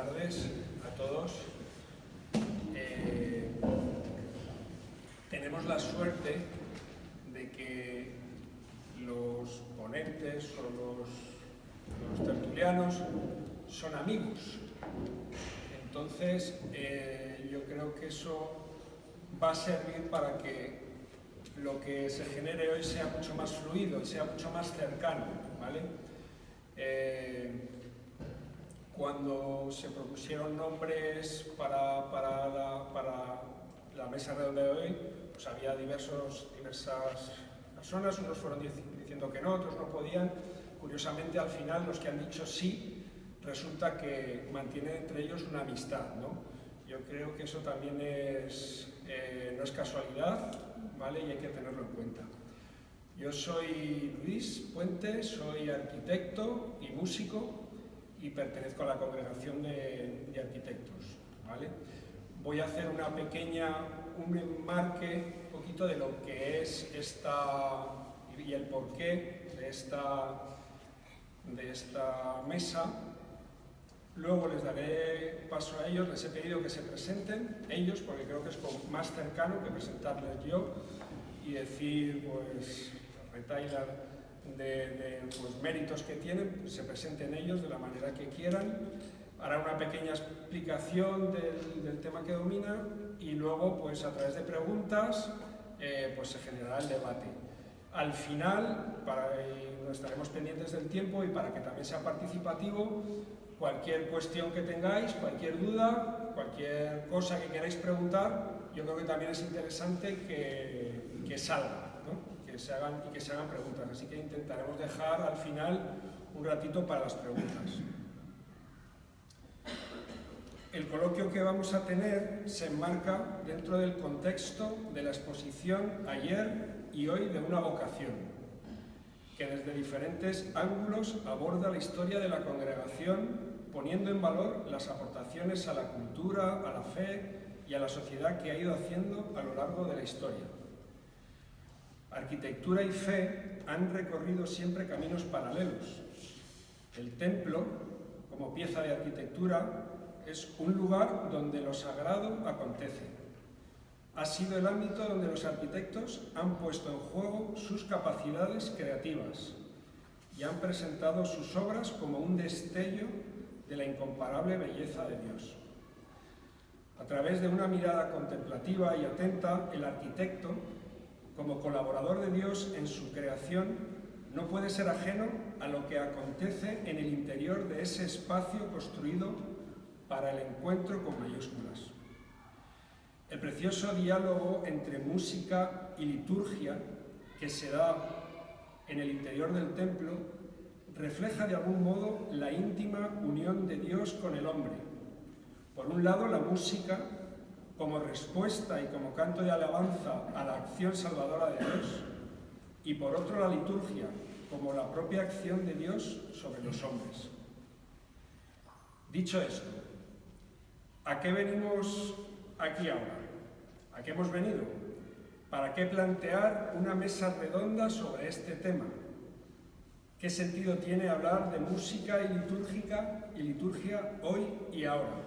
tardes a todos. Tenemos la suerte de que los ponentes o los tertulianos son amigos. Entonces, yo creo que eso va a servir para que lo que se genere hoy sea mucho más fluido y sea mucho más cercano, ¿vale? Cuando se propusieron nombres para la mesa redonda de hoy, pues había diversas personas, unos fueron diciendo que no, otros no podían. Curiosamente, al final, los que han dicho sí, resulta que mantienen entre ellos una amistad, ¿no? Yo creo que eso también no es casualidad, ¿vale? Y hay que tenerlo en cuenta. Yo soy Luis Puente, soy arquitecto y músico y pertenezco a la congregación de arquitectos, ¿vale? Voy a hacer un enmarque un poquito de lo que es esta y el porqué de esta mesa. Luego les daré paso a ellos, les he pedido que se presenten ellos porque creo que es más cercano que presentarles yo y decir, pues, retailer de pues, méritos que tienen, pues, se presenten ellos de la manera que quieran. Hará una pequeña explicación del tema que domina y luego, pues, a través de preguntas, pues se generará el debate. Al final, estaremos pendientes del tiempo y para que también sea participativo, cualquier cuestión que tengáis, cualquier duda, cualquier cosa que queráis preguntar, yo creo que también es interesante que salga, ¿no? que se hagan preguntas. Así que intentaremos dejar al final un ratito para las preguntas. El coloquio que vamos a tener se enmarca dentro del contexto de la exposición ayer y hoy de una vocación, que desde diferentes ángulos aborda la historia de la congregación, poniendo en valor las aportaciones a la cultura, a la fe y a la sociedad que ha ido haciendo a lo largo de la historia. Arquitectura y fe han recorrido siempre caminos paralelos. El templo, como pieza de arquitectura, es un lugar donde lo sagrado acontece. Ha sido el ámbito donde los arquitectos han puesto en juego sus capacidades creativas y han presentado sus obras como un destello de la incomparable belleza de Dios. A través de una mirada contemplativa y atenta, el arquitecto, como colaborador de Dios en su creación, no puede ser ajeno a lo que acontece en el interior de ese espacio construido para el encuentro con mayúsculas. El precioso diálogo entre música y liturgia que se da en el interior del templo refleja de algún modo la íntima unión de Dios con el hombre. Por un lado, la música como respuesta y como canto de alabanza a la acción salvadora de Dios, y por otro la liturgia como la propia acción de Dios sobre los hombres. Dicho esto, ¿a qué venimos aquí ahora? ¿A qué hemos venido? ¿Para qué plantear una mesa redonda sobre este tema? ¿Qué sentido tiene hablar de música y liturgia hoy y ahora?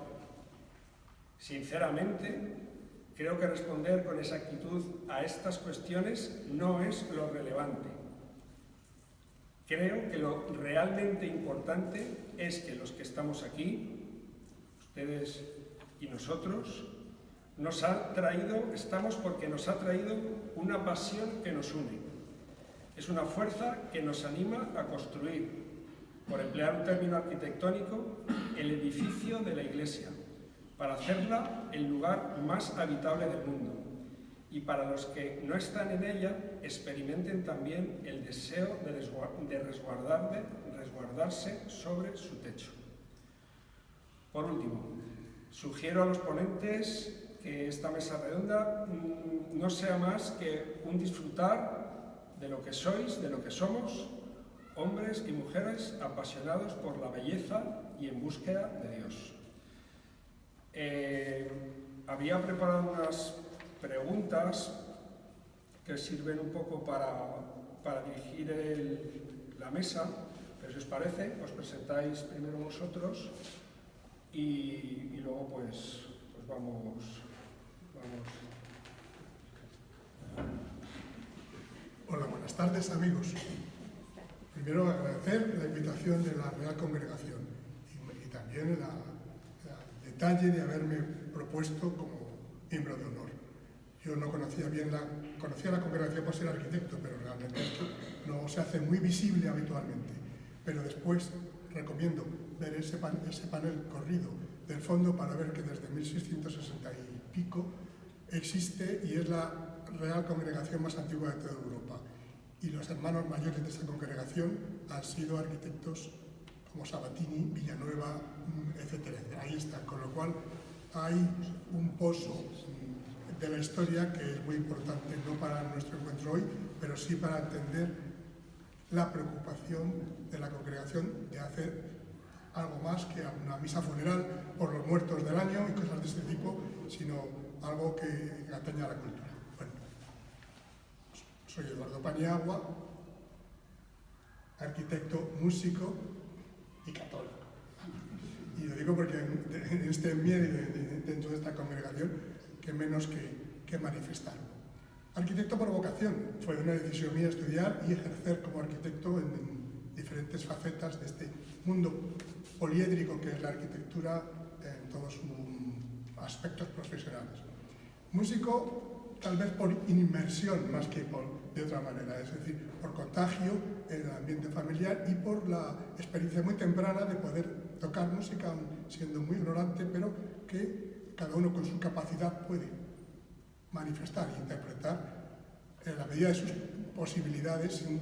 Sinceramente, creo que responder con exactitud a estas cuestiones no es lo relevante. Creo que lo realmente importante es que los que estamos aquí, ustedes y nosotros, estamos porque nos ha traído una pasión que nos une. Es una fuerza que nos anima a construir, por emplear un término arquitectónico, el edificio de la Iglesia, para hacerla el lugar más habitable del mundo. Y para los que no están en ella, experimenten también el deseo de resguardarse sobre su techo. Por último, sugiero a los ponentes que esta mesa redonda no sea más que un disfrutar de lo que sois, de lo que somos, hombres y mujeres apasionados por la belleza y en búsqueda de Dios. Había preparado unas preguntas que sirven un poco para dirigir la mesa, pero si os parece, os presentáis primero vosotros y luego pues vamos. Hola, buenas tardes amigos. Primero agradecer la invitación de la Real Congregación y también el detalle de haberme propuesto como miembro de honor. Yo no conocía conocía la congregación por ser arquitecto, pero realmente esto no se hace muy visible habitualmente. Pero después recomiendo ver ese panel corrido del fondo para ver que desde 1660 y pico existe y es la Real Congregación más antigua de toda Europa. Y los hermanos mayores de esa congregación han sido arquitectos como Sabatini, Villanueva, etcétera. Ahí está, con lo cual hay un pozo de la historia que es muy importante, no para nuestro encuentro hoy, pero sí para entender la preocupación de la congregación de hacer algo más que una misa funeral por los muertos del año y cosas de ese tipo, sino algo que atañe a la cultura. Bueno, soy Eduardo Paniagua, arquitecto, músico y católico. Y lo digo porque en este miedo dentro de esta congregación, que menos que manifestarlo. Arquitecto por vocación, fue una decisión mía estudiar y ejercer como arquitecto en diferentes facetas de este mundo poliédrico que es la arquitectura en todos sus aspectos profesionales. Músico, tal vez por inmersión más que de otra manera, es decir, por contagio en el ambiente familiar y por la experiencia muy temprana de poder tocar música, siendo muy ignorante, pero que cada uno con su capacidad puede manifestar e interpretar en la medida de sus posibilidades sin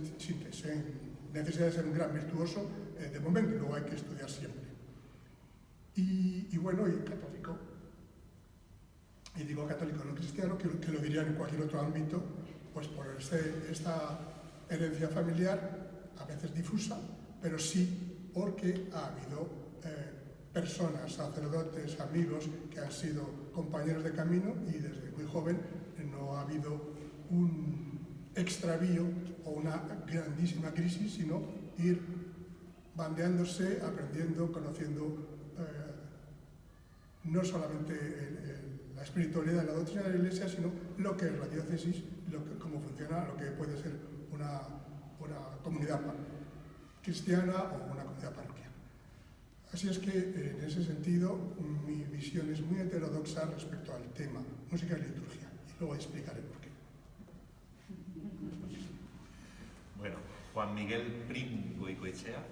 necesidad de ser un gran virtuoso de momento, luego hay que estudiar siempre. Y bueno, y católico. Y digo católico, no cristiano, que lo dirían en cualquier otro ámbito, pues por esta herencia familiar, a veces difusa, pero sí porque ha habido personas, sacerdotes, amigos, que han sido compañeros de camino y desde muy joven no ha habido un extravío o una grandísima crisis, sino ir bandeándose, aprendiendo, conociendo no solamente la espiritualidad y la doctrina de la Iglesia, sino lo que es la diócesis, cómo funciona, lo que puede ser una comunidad cristiana o una comunidad parroquial. Así es que, en ese sentido, mi visión es muy heterodoxa respecto al tema música y liturgia, y luego explicaré por qué. Bueno, Juan Miguel Prim Goicoechea.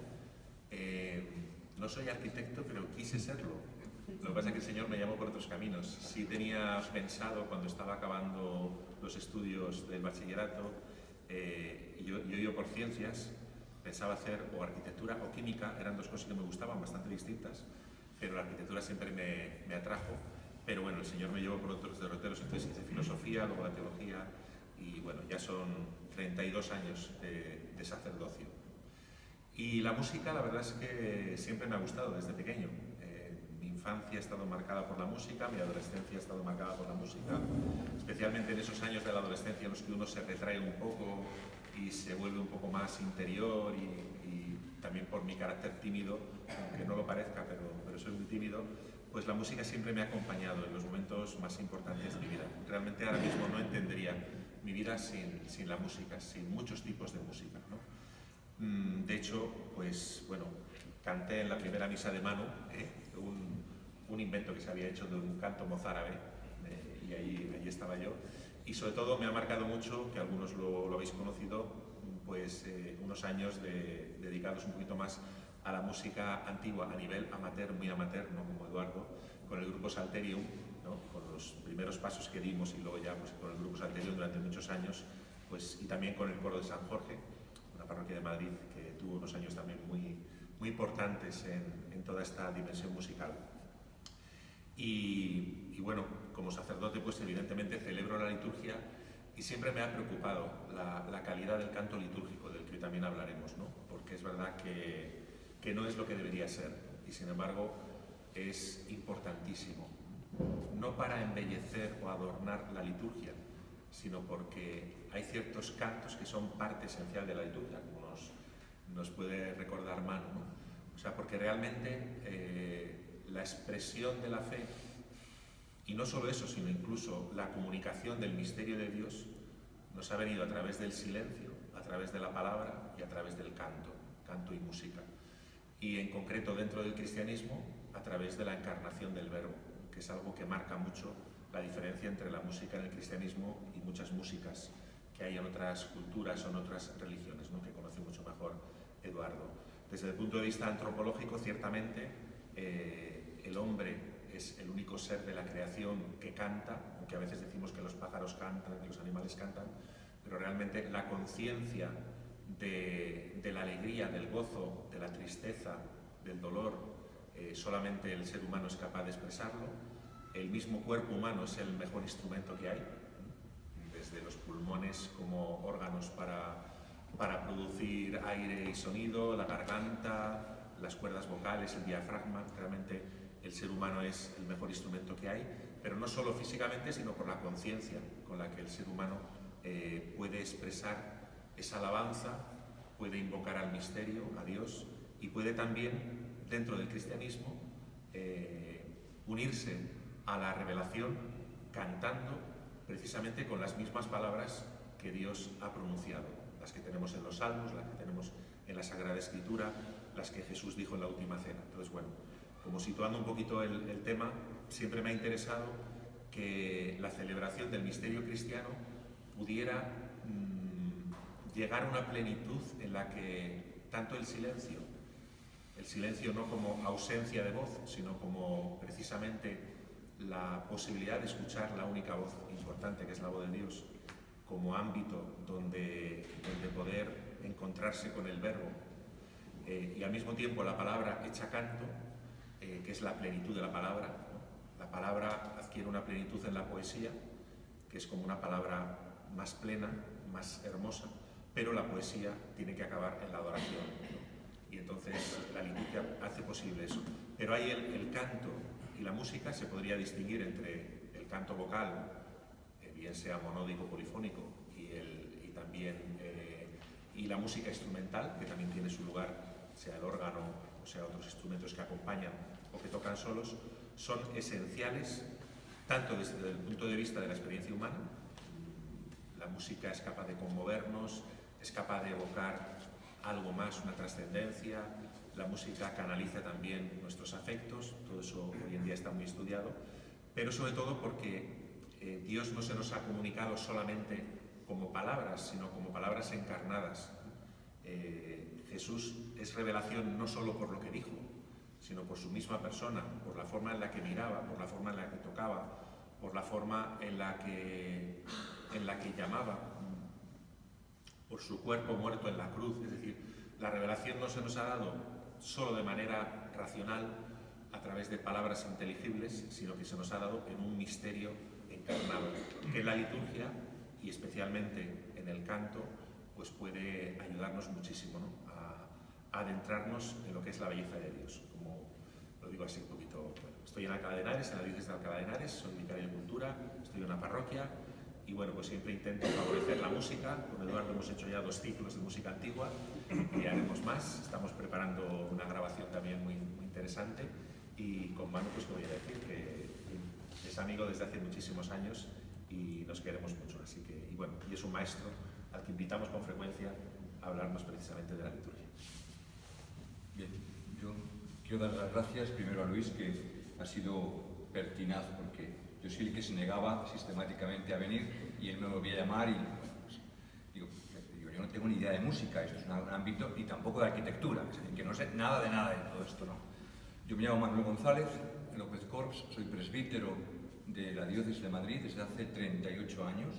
No soy arquitecto, pero quise serlo. Lo que pasa es que el Señor me llamó por otros caminos. Sí tenía pensado, cuando estaba acabando los estudios del bachillerato, yo iba por ciencias, pensaba hacer o arquitectura o química, eran dos cosas que me gustaban, bastante distintas, pero la arquitectura siempre me atrajo. Pero bueno, el Señor me llevó por otros derroteros, entonces hice filosofía, luego la teología, y bueno, ya son 32 años de sacerdocio. Y la música, la verdad es que siempre me ha gustado desde pequeño. Mi infancia ha estado marcada por la música, mi adolescencia ha estado marcada por la música, especialmente en esos años de la adolescencia en los que uno se retrae un poco y se vuelve un poco más interior, y también por mi carácter tímido, aunque no lo parezca, pero soy muy tímido, pues la música siempre me ha acompañado en los momentos más importantes de mi vida. Realmente ahora mismo no entendería mi vida sin la música, sin muchos tipos de música, ¿no? De hecho, pues bueno, canté en la primera misa de Manu, un invento que se había hecho de un canto mozárabe, y ahí estaba yo. Y sobre todo me ha marcado mucho, que algunos lo habéis conocido, pues unos años dedicados un poquito más a la música antigua, a nivel amateur, muy amateur, ¿no? Como Eduardo, con el grupo Salterium, ¿no? Con los primeros pasos que dimos, y luego ya pues, con el grupo Salterium durante muchos años, pues, y también con el coro de San Jorge, una parroquia de Madrid que tuvo unos años también muy importantes en toda esta dimensión musical. Y bueno, como sacerdote, pues evidentemente celebro la liturgia, y siempre me ha preocupado la calidad del canto litúrgico, del que hoy también hablaremos, ¿no? Porque es verdad que no es lo que debería ser, y sin embargo es importantísimo, no para embellecer o adornar la liturgia, sino porque hay ciertos cantos que son parte esencial de la liturgia, como nos puede recordar Manu, ¿no? O sea, porque realmente la expresión de la fe, y no solo eso, sino incluso la comunicación del misterio de Dios, nos ha venido a través del silencio, a través de la palabra y a través del canto, canto y música. Y en concreto dentro del cristianismo, a través de la encarnación del Verbo, que es algo que marca mucho la diferencia entre la música en el cristianismo y muchas músicas que hay en otras culturas o en otras religiones, ¿no?, que conoce mucho mejor Eduardo. Desde el punto de vista antropológico, ciertamente, el hombre es el único ser de la creación que canta, aunque a veces decimos que los pájaros cantan, que los animales cantan, pero realmente la conciencia de la alegría, del gozo, de la tristeza, del dolor, solamente el ser humano es capaz de expresarlo. El mismo cuerpo humano es el mejor instrumento que hay, desde los pulmones como órganos para producir aire y sonido, la garganta, las cuerdas vocales, el diafragma. Realmente el ser humano es el mejor instrumento que hay, pero no solo físicamente, sino por la conciencia con la que el ser humano puede expresar esa alabanza, puede invocar al misterio, a Dios, y puede también, dentro del cristianismo, unirse a la revelación cantando precisamente con las mismas palabras que Dios ha pronunciado, las que tenemos en los Salmos, las que tenemos en la Sagrada Escritura, las que Jesús dijo en la Última Cena. Entonces, bueno, como situando un poquito el tema, siempre me ha interesado que la celebración del misterio cristiano pudiera llegar a una plenitud en la que tanto el silencio no como ausencia de voz, sino como precisamente la posibilidad de escuchar la única voz importante, que es la voz de Dios, como ámbito donde poder encontrarse con el Verbo, y al mismo tiempo la palabra hecha canto, que es la plenitud de la palabra, ¿no? La palabra adquiere una plenitud en la poesía, que es como una palabra más plena, más hermosa, pero la poesía tiene que acabar en la adoración, ¿no? Y entonces la liturgia hace posible eso. Pero ahí el canto y la música se podría distinguir entre el canto vocal, bien sea monódico, polifónico, y también la música instrumental, que también tiene su lugar, sea el órgano o sea otros instrumentos que acompañan o que tocan solos, son esenciales tanto desde el punto de vista de la experiencia humana. La música es capaz de conmovernos, es capaz de evocar algo más, una trascendencia. La música canaliza también nuestros afectos, todo eso hoy en día está muy estudiado, pero sobre todo porque Dios no se nos ha comunicado solamente como palabras, sino como palabras encarnadas. Jesús es revelación no solo por lo que dijo, sino por su misma persona, por la forma en la que miraba, por la forma en la que tocaba, por la forma en la que llamaba, por su cuerpo muerto en la cruz. Es decir, la revelación no se nos ha dado solo de manera racional, a través de palabras inteligibles, sino que se nos ha dado en un misterio encarnado, que en la liturgia, y especialmente en el canto, pues puede ayudarnos muchísimo, ¿no?, a adentrarnos en lo que es la belleza de Dios. Como lo digo así un poquito, bueno, estoy en Alcalá de Henares, en la diócesis de Alcalá de Henares, soy vicario de cultura, estoy en una parroquia, y bueno, pues siempre intento favorecer la música. Con Eduardo hemos hecho ya 2 ciclos de música antigua y haremos más. Estamos preparando una grabación también muy interesante, y con Manu, pues te voy a decir que es amigo desde hace muchísimos años y nos queremos mucho. Así que, y bueno, y es un maestro al que invitamos con frecuencia a hablarnos precisamente de la liturgia. Bien, yo quiero dar las gracias primero a Luis, que ha sido pertinaz, porque yo soy el que se negaba sistemáticamente a venir y él me volvía a llamar y bueno, pues, digo, yo no tengo ni idea de música, esto es un ámbito, y tampoco de arquitectura, es decir, que no sé nada de todo esto, ¿no? Yo me llamo Manuel González López Corps, soy presbítero de la diócesis de Madrid desde hace 38 años.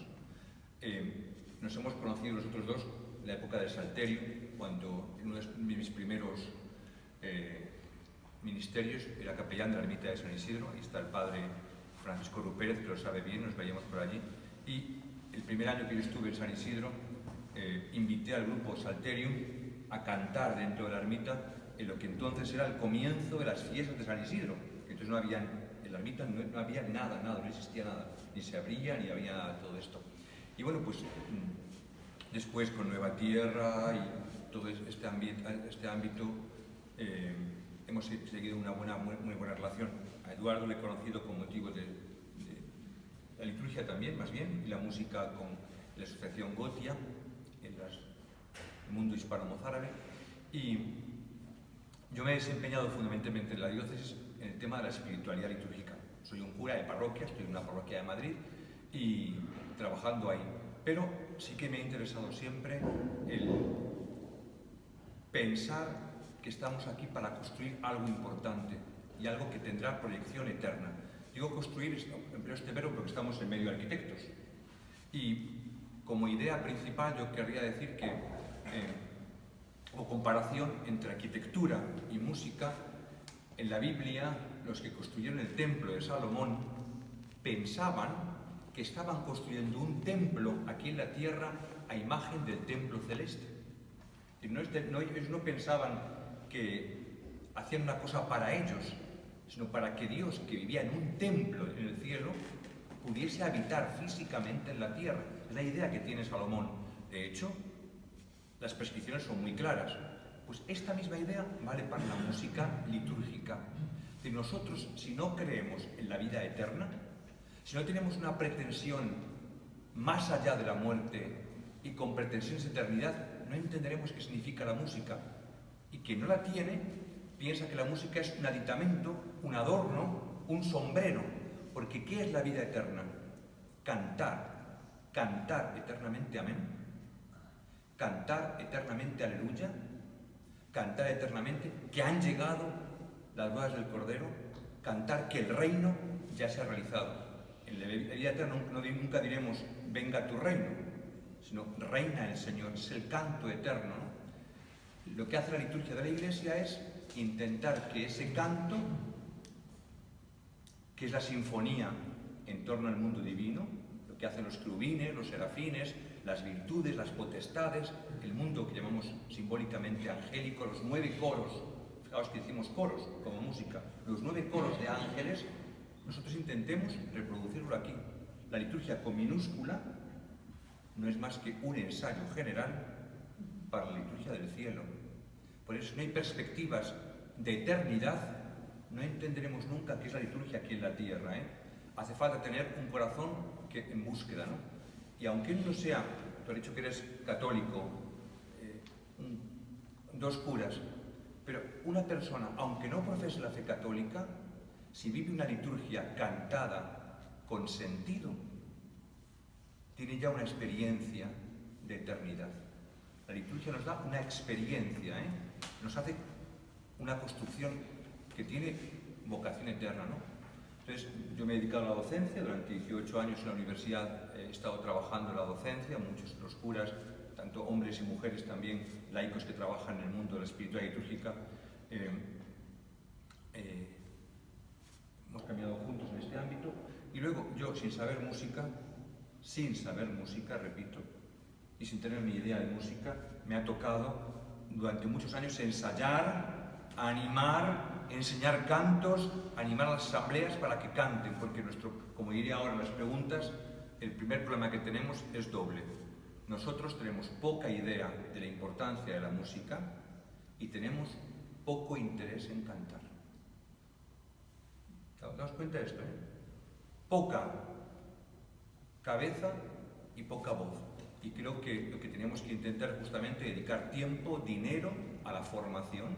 Nos hemos conocido nosotros dos en la época del Salterio, cuando en uno de mis primeros ministerios era capellán de la ermita de San Isidro. Ahí está el padre Francisco Rupérez, que lo sabe bien, nos veíamos por allí. Y el primer año que yo estuve en San Isidro, invité al grupo Salterium a cantar dentro de la ermita en lo que entonces era el comienzo de las fiestas de San Isidro. Entonces no había, en la ermita no había nada, no existía nada, ni se abría ni había todo esto. Y bueno, pues después con Nueva Tierra y todo este ámbito, hemos seguido una muy buena relación. A Eduardo le he conocido con motivo de la liturgia también, más bien, y la música con la asociación Gotia, en el mundo hispano-mozárabe. Y yo me he desempeñado fundamentalmente en la diócesis en el tema de la espiritualidad litúrgica. Soy un cura de parroquia, estoy en una parroquia de Madrid y trabajando ahí. Pero sí que me ha interesado siempre el pensar que estamos aquí para construir algo importante y algo que tendrá proyección eterna. Digo construir, empleo este verbo porque estamos en medio de arquitectos. Y como idea principal yo querría decir que, o comparación entre arquitectura y música, en la Biblia los que construyeron el templo de Salomón pensaban que estaban construyendo un templo aquí en la tierra a imagen del templo celeste. Y ellos no pensaban que hacían una cosa para ellos, sino para que Dios, que vivía en un templo en el cielo, pudiese habitar físicamente en la tierra. Es la idea que tiene Salomón. De hecho, las prescripciones son muy claras. Pues esta misma idea vale para la música litúrgica. De nosotros, si no creemos en la vida eterna, si no tenemos una pretensión más allá de la muerte y con pretensiones de eternidad, no entenderemos qué significa la música. Y quien no la tiene, piensa que la música es un aditamento, un adorno, un sombrero. Porque ¿qué es la vida eterna? Cantar. Cantar eternamente amén. Cantar eternamente aleluya. Cantar eternamente que han llegado las bodas del Cordero. Cantar que el reino ya se ha realizado. En la vida eterna nunca diremos venga tu reino, sino reina el Señor, es el canto eterno, ¿no? Lo que hace la liturgia de la Iglesia es intentar que ese canto, que es la sinfonía en torno al mundo divino, lo que hacen los querubines, los serafines, las virtudes, las potestades, el mundo que llamamos simbólicamente angélico, los 9 coros, fijaos que decimos coros como música, los 9 coros de ángeles, nosotros intentemos reproducirlo aquí. La liturgia con minúscula no es más que un ensayo general para la liturgia del cielo. Por eso, si no hay perspectivas de eternidad, no entenderemos nunca qué es la liturgia aquí en la tierra, ¿eh? Hace falta tener un corazón en búsqueda, ¿no? Y aunque uno sea, tú has dicho que eres católico, 2 curas, pero una persona, aunque no profese la fe católica, si vive una liturgia cantada con sentido, tiene ya una experiencia de eternidad. La liturgia nos da una experiencia, ¿eh? Nos hace una construcción que tiene vocación eterna, ¿no? Entonces, yo me he dedicado a la docencia, durante 18 años en la universidad he estado trabajando en la docencia, muchos de los curas, tanto hombres y mujeres también, laicos que trabajan en el mundo de la espiritualidad litúrgica, hemos caminado juntos en este ámbito, y luego yo, sin saber música, repito, y sin tener ni idea de música, me ha tocado durante muchos años ensayar, animar, enseñar cantos, animar a las asambleas para que canten, porque como diría ahora en las preguntas, el primer problema que tenemos es doble. Nosotros tenemos poca idea de la importancia de la música y tenemos poco interés en cantar. ¿Daos cuenta de esto? Poca cabeza y poca voz. Y creo que lo que tenemos que intentar es justamente dedicar tiempo, dinero a la formación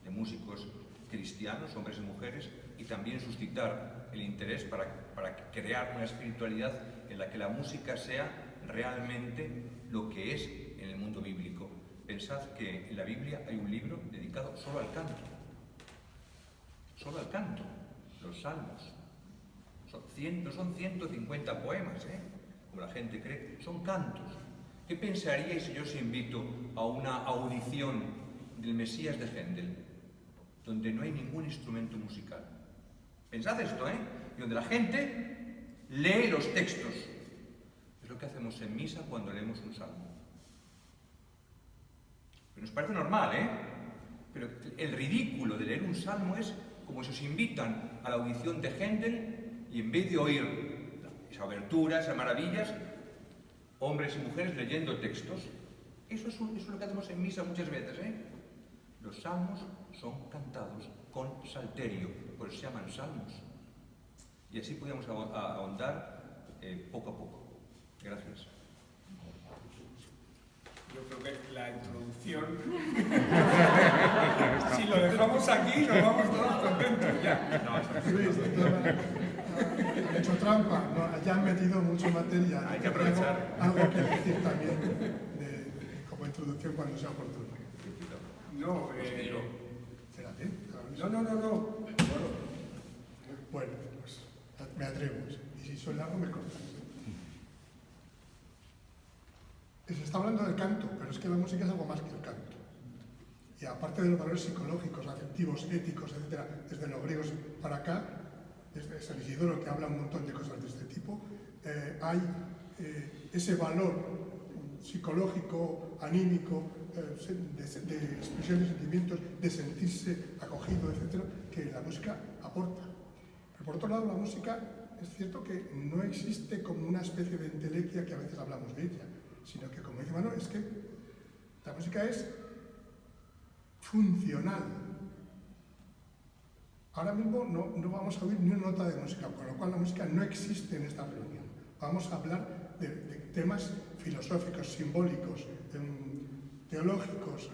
de músicos cristianos, hombres y mujeres, y también suscitar el interés para crear una espiritualidad en la que la música sea realmente lo que es en el mundo bíblico. Pensad que en la Biblia hay un libro dedicado solo al canto. Solo al canto. Los salmos. No son 150 poemas, como la gente cree, son cantos. ¿Qué pensaríais si yo os invito a una audición del Mesías de Händel, donde no hay ningún instrumento musical? Pensad esto, y donde la gente lee los textos. Es lo que hacemos en misa cuando leemos un salmo. Pero nos parece normal, pero el ridículo de leer un salmo es como si os invitan a la audición de Händel y en vez de oír esa abertura, esas maravillas, hombres y mujeres leyendo textos. Eso es lo que hacemos en misa muchas veces, Los salmos son cantados con salterio, por eso se llaman salmos. Y así podíamos ahondar poco a poco. Gracias. Yo creo que la introducción, si lo dejamos aquí, nos vamos todos contentos ya. Luis, he hecho trampa, no, ya han metido mucha materia. Hay que aprovechar. Tengo algo que decir también como introducción cuando sea oportuno. No, Espérate. no. Bueno, pues me atrevo. Y si soy largo, me cortas. Se está hablando del canto, pero es que la música es algo más que el canto. Y aparte de los valores psicológicos, afectivos, éticos, etc., desde los griegos para acá, desde San Isidoro, que habla un montón de cosas de este tipo, hay ese valor psicológico, anímico, de expresión de sentimientos, de sentirse acogido, etc., que la música aporta. Pero por otro lado, la música es cierto que no existe como una especie de entelequia que a veces hablamos de ella, sino que, como dice Manuel, es que la música es funcional. Ahora mismo no vamos a oír ni una nota de música, con lo cual la música no existe en esta reunión. Vamos a hablar de temas filosóficos, simbólicos, teológicos,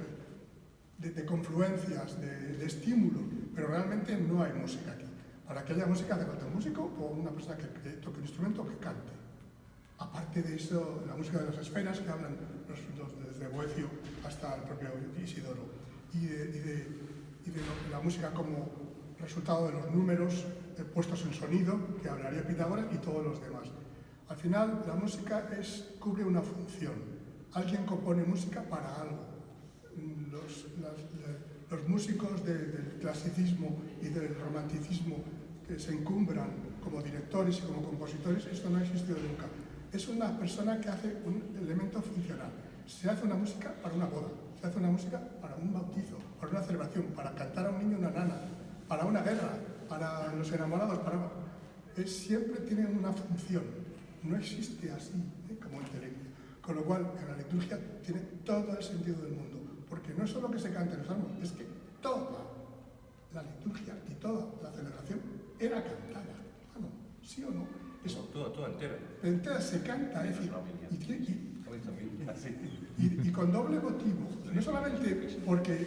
de confluencias, de estímulos, pero realmente no hay música aquí. Para que haya música hace falta un músico o una persona que toque un instrumento o que cante. Aparte de eso, la música de las esferas, que hablan desde Boecio hasta el propio Isidoro, y de la música como resultado de los números puestos en sonido, que hablaría Pitágoras, y todos los demás. Al final, la música cubre una función. Alguien compone música para algo. Los músicos del clasicismo y del romanticismo que se encumbran como directores y como compositores, esto no ha existido nunca. Es una persona que hace un elemento funcional. Se hace una música para una boda, se hace una música para un bautizo, para una celebración, para cantar a un niño una nana, para una guerra, para los enamorados, siempre tiene una función. No existe así como entelequia. Con lo cual, en la liturgia tiene todo el sentido del mundo. Porque no es solo que se canten los salmos, es que toda la liturgia y toda la celebración era cantada. Bueno, ¿sí o no? Eso. Toda entera. Entera se canta, y con doble motivo. No solamente porque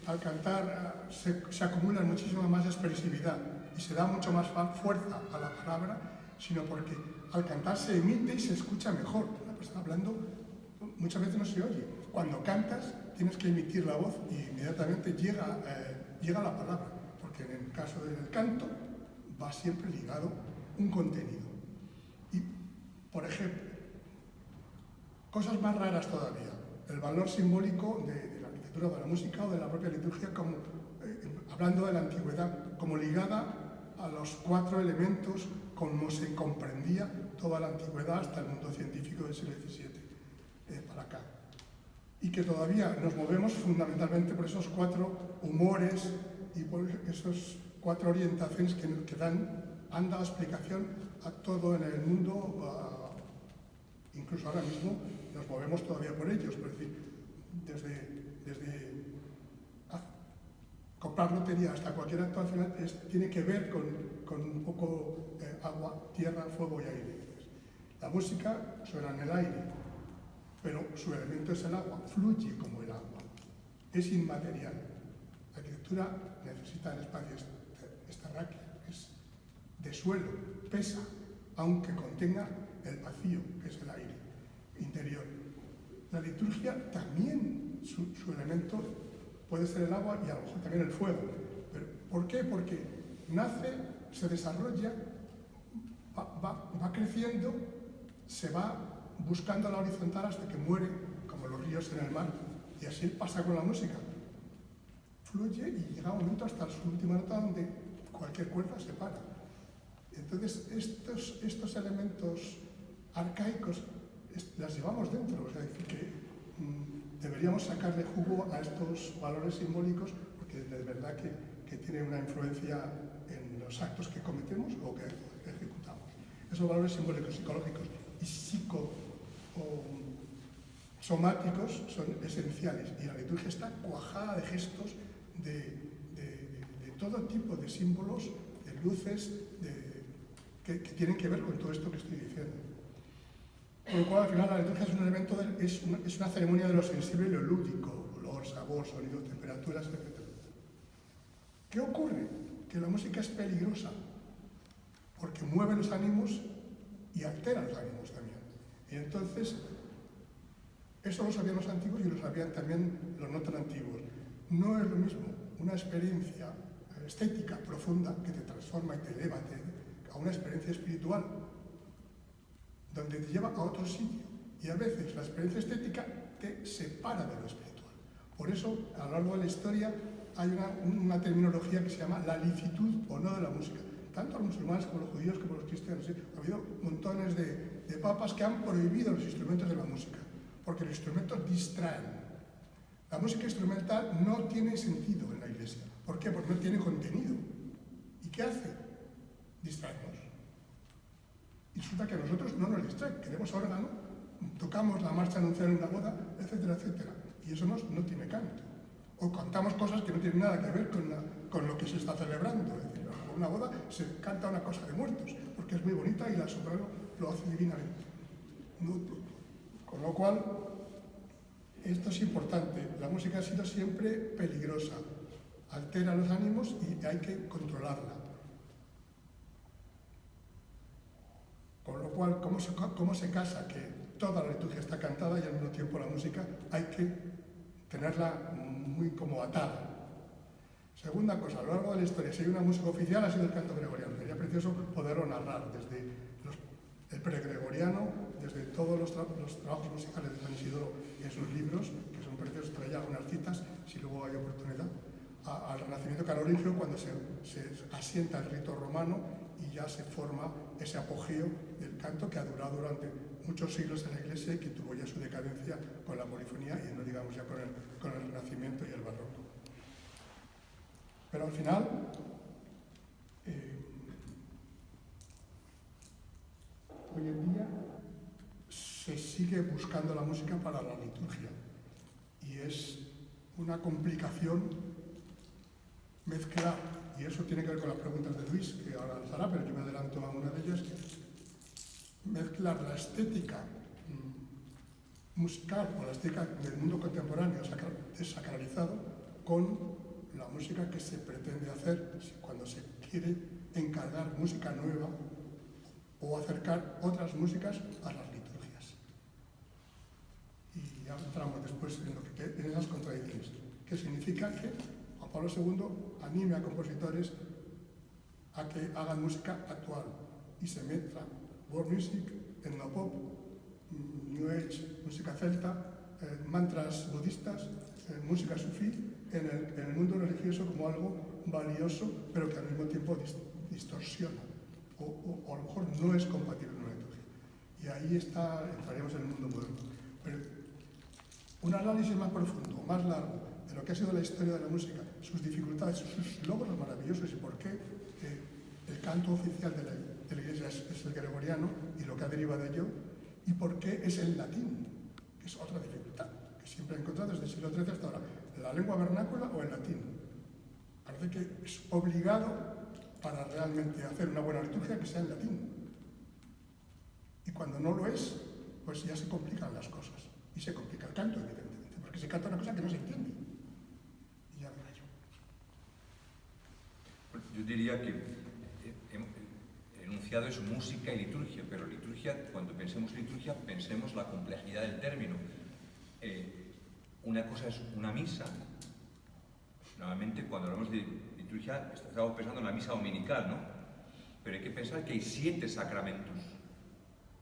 al cantar se acumula muchísima más expresividad y se da mucho más fuerza a la palabra, sino porque al cantar se emite y se escucha mejor. Una persona hablando muchas veces no se oye. Cuando cantas tienes que emitir la voz y inmediatamente llega la palabra, porque en el caso del canto va siempre ligado un contenido. Y, por ejemplo, cosas más raras todavía, el valor simbólico de la arquitectura, de la música o de la propia liturgia, como, hablando de la antigüedad, como ligada a los 4 elementos como se comprendía toda la antigüedad hasta el mundo científico del siglo XVII para acá. Y que todavía nos movemos fundamentalmente por esos 4 humores y por esas 4 orientaciones que han dado explicación a todo en el mundo, incluso ahora mismo nos movemos todavía por ellos. Es decir, desde comprar lotería hasta cualquier acto al final tiene que ver con un poco agua, tierra, fuego y aire. La música suena en el aire, pero su elemento es el agua, fluye como el agua, es inmaterial. La arquitectura necesita el espacio terráqueo, es de suelo, pesa, aunque contenga el vacío, que es el aire interior. La liturgia también, su elemento puede ser el agua y a lo mejor también el fuego. ¿Pero por qué? Porque nace, se desarrolla, va creciendo, se va buscando la horizontal hasta que muere, como los ríos en el mar. Y así pasa con la música. Fluye y llega un momento hasta su última nota donde cualquier cuerda se para. Entonces, estos elementos arcaicos las llevamos dentro. O sea, decir que deberíamos sacarle jugo a estos valores simbólicos porque de verdad que tiene una influencia en los actos que cometemos o que ejecutamos. Esos valores simbólicos, psicológicos y somáticos son esenciales y la liturgia está cuajada de gestos de todo tipo de símbolos, de luces, que tienen que ver con todo esto que estoy diciendo. Con lo cual, al final, la liturgia es un elemento, es una ceremonia de lo sensible y lo lúdico, olor, sabor, sonido, temperaturas, etc. ¿Qué ocurre? Que la música es peligrosa, porque mueve los ánimos y altera los ánimos también. Y entonces, eso lo sabían los antiguos y lo sabían también los no tan antiguos. No es lo mismo una experiencia estética profunda que te transforma y te eleva a una experiencia espiritual, donde te lleva a otro sitio. Y a veces la experiencia estética te separa de lo espiritual. Por eso, a lo largo de la historia, hay una terminología que se llama la licitud o no de la música. Tanto los musulmanes como los judíos como los cristianos. Ha habido montones de papas que han prohibido los instrumentos de la música, porque los instrumentos distraen. La música instrumental no tiene sentido en la iglesia. ¿Por qué? Porque no tiene contenido. ¿Y qué hace? Distraernos. Y resulta que a nosotros no nos distrae. Queremos órgano, tocamos la marcha anunciada en una boda, etcétera, etcétera. Y eso no tiene canto. O contamos cosas que no tienen nada que ver con lo que se está celebrando. Es decir, en una boda se canta una cosa de muertos, porque es muy bonita y la soprano lo hace divinamente. Con lo cual, esto es importante. La música ha sido siempre peligrosa. Altera los ánimos y hay que controlarla. Con lo cual, ¿cómo se casa? Que toda la liturgia está cantada y al mismo tiempo la música hay que tenerla muy como atada. Segunda cosa, a lo largo de la historia, si hay una música oficial, ha sido el canto gregoriano. Sería precioso poderlo narrar desde el pregregoriano, desde todos los trabajos musicales de San Isidoro en sus libros, que son preciosos, traer algunas citas, si luego hay oportunidad, al Renacimiento carolingio, cuando se asienta el rito romano y ya se forma ese apogeo del canto que ha durado durante muchos siglos en la Iglesia y que tuvo ya su decadencia con la polifonía y no digamos ya con el Renacimiento y el Barroco. Pero al final, hoy en día se sigue buscando la música para la liturgia y es una complicación mezclar, y eso tiene que ver con las preguntas de Luis, que ahora las hará, pero yo me adelanto a una de ellas, mezclar la estética musical o la estética del mundo contemporáneo desacralizado con la música que se pretende hacer cuando se quiere encargar música nueva o acercar otras músicas a las liturgias. Y ya entramos después en esas contradicciones, que significa que Juan Pablo II anime a compositores a que hagan música actual y se mezcla world music, etnopop, new age, música celta, mantras budistas, música sufí, en el mundo religioso como algo valioso, pero que al mismo tiempo distorsiona o a lo mejor no es compatible con la liturgia. Y ahí entraremos en el mundo moderno. Pero un análisis más profundo, más largo, de lo que ha sido la historia de la música, sus dificultades, sus logros maravillosos y por qué el canto oficial de la Iglesia es el gregoriano y lo que ha derivado de ello, y por qué es el latín, que es otra dificultad, que siempre he encontrado desde el siglo XIII hasta ahora, la lengua vernácula o el latín. Parece que es obligado para realmente hacer una buena liturgia que sea en latín. Y cuando no lo es, pues ya se complican las cosas. Y se complica el canto, evidentemente, porque se canta una cosa que no se entiende. Y ya verá yo. Yo diría que el enunciado es música y liturgia, pero liturgia, cuando pensemos en liturgia, pensemos la complejidad del término. Una cosa es una misa. Normalmente, cuando hablamos de liturgia, estamos pensando en la misa dominical, ¿no? Pero hay que pensar que hay 7 sacramentos.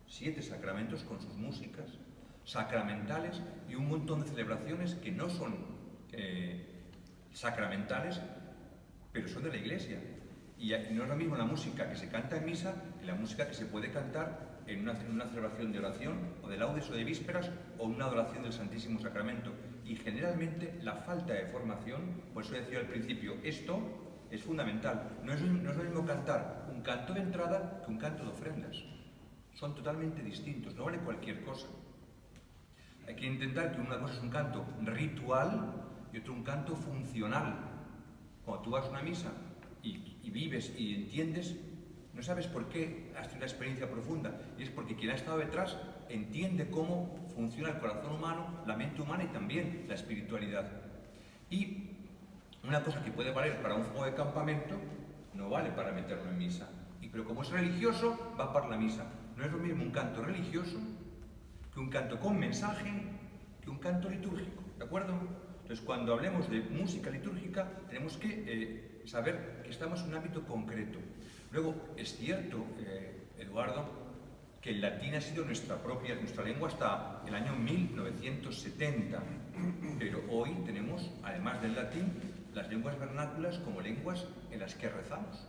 7 sacramentos con sus músicas, sacramentales y un montón de celebraciones que no son sacramentales, pero son de la Iglesia. Y no es lo mismo la música que se canta en misa que la música que se puede cantar en una celebración de oración o de laudes o de vísperas o una adoración del Santísimo Sacramento. Y generalmente la falta de formación, por eso decía al principio, esto es fundamental. No es lo mismo cantar un canto de entrada que un canto de ofrendas. Son totalmente distintos, no vale cualquier cosa. Hay que intentar que una cosa es un canto ritual y otro un canto funcional. Cuando tú vas a una misa y vives y entiendes, no sabes por qué has tenido una experiencia profunda, y es porque quien ha estado detrás entiende cómo funciona el corazón humano, la mente humana y también la espiritualidad. Y una cosa que puede valer para un juego de campamento, no vale para meterlo en misa. Pero como es religioso, va para la misa. No es lo mismo un canto religioso que un canto con mensaje, que un canto litúrgico, ¿de acuerdo? Entonces, cuando hablemos de música litúrgica, tenemos que saber que estamos en un ámbito concreto. Luego, es cierto, Eduardo, que el latín ha sido nuestra lengua hasta el año 1970, pero hoy tenemos, además del latín, las lenguas vernáculas como lenguas en las que rezamos.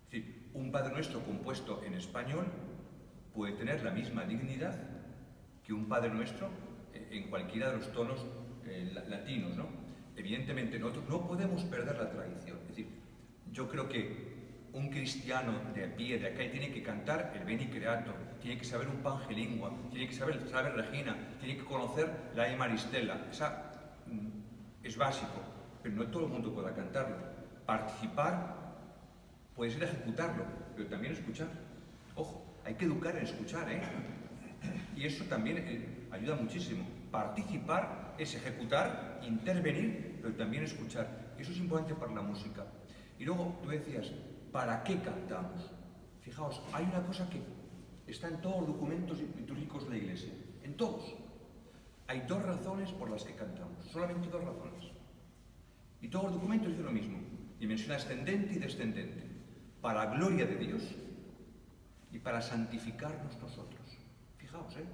Es decir, un Padre Nuestro compuesto en español puede tener la misma dignidad que un Padre Nuestro en cualquiera de los tonos latinos, ¿no? Evidentemente, nosotros no podemos perder la tradición. Es decir, yo creo que un cristiano de a pie de acá tiene que cantar el Veni Creator, tiene que saber un Pangelingua, tiene que saber el Salve Regina, tiene que conocer la E Maristela. Esa es básico, pero no todo el mundo pueda cantarlo. Participar puede ser ejecutarlo, pero también escuchar. Ojo, hay que educar en escuchar, ¿eh? Y eso también ayuda muchísimo. Participar es ejecutar, intervenir, pero también escuchar. Eso es importante para la música. Y luego tú decías, ¿para qué cantamos? Fijaos, hay una cosa que está en todos los documentos litúrgicos de la Iglesia, en todos. Hay dos razones por las que cantamos, solamente dos razones. Y todos los documentos dicen lo mismo, dimensión ascendente y descendente, para la gloria de Dios y para santificarnos nosotros. Fijaos, ¿eh?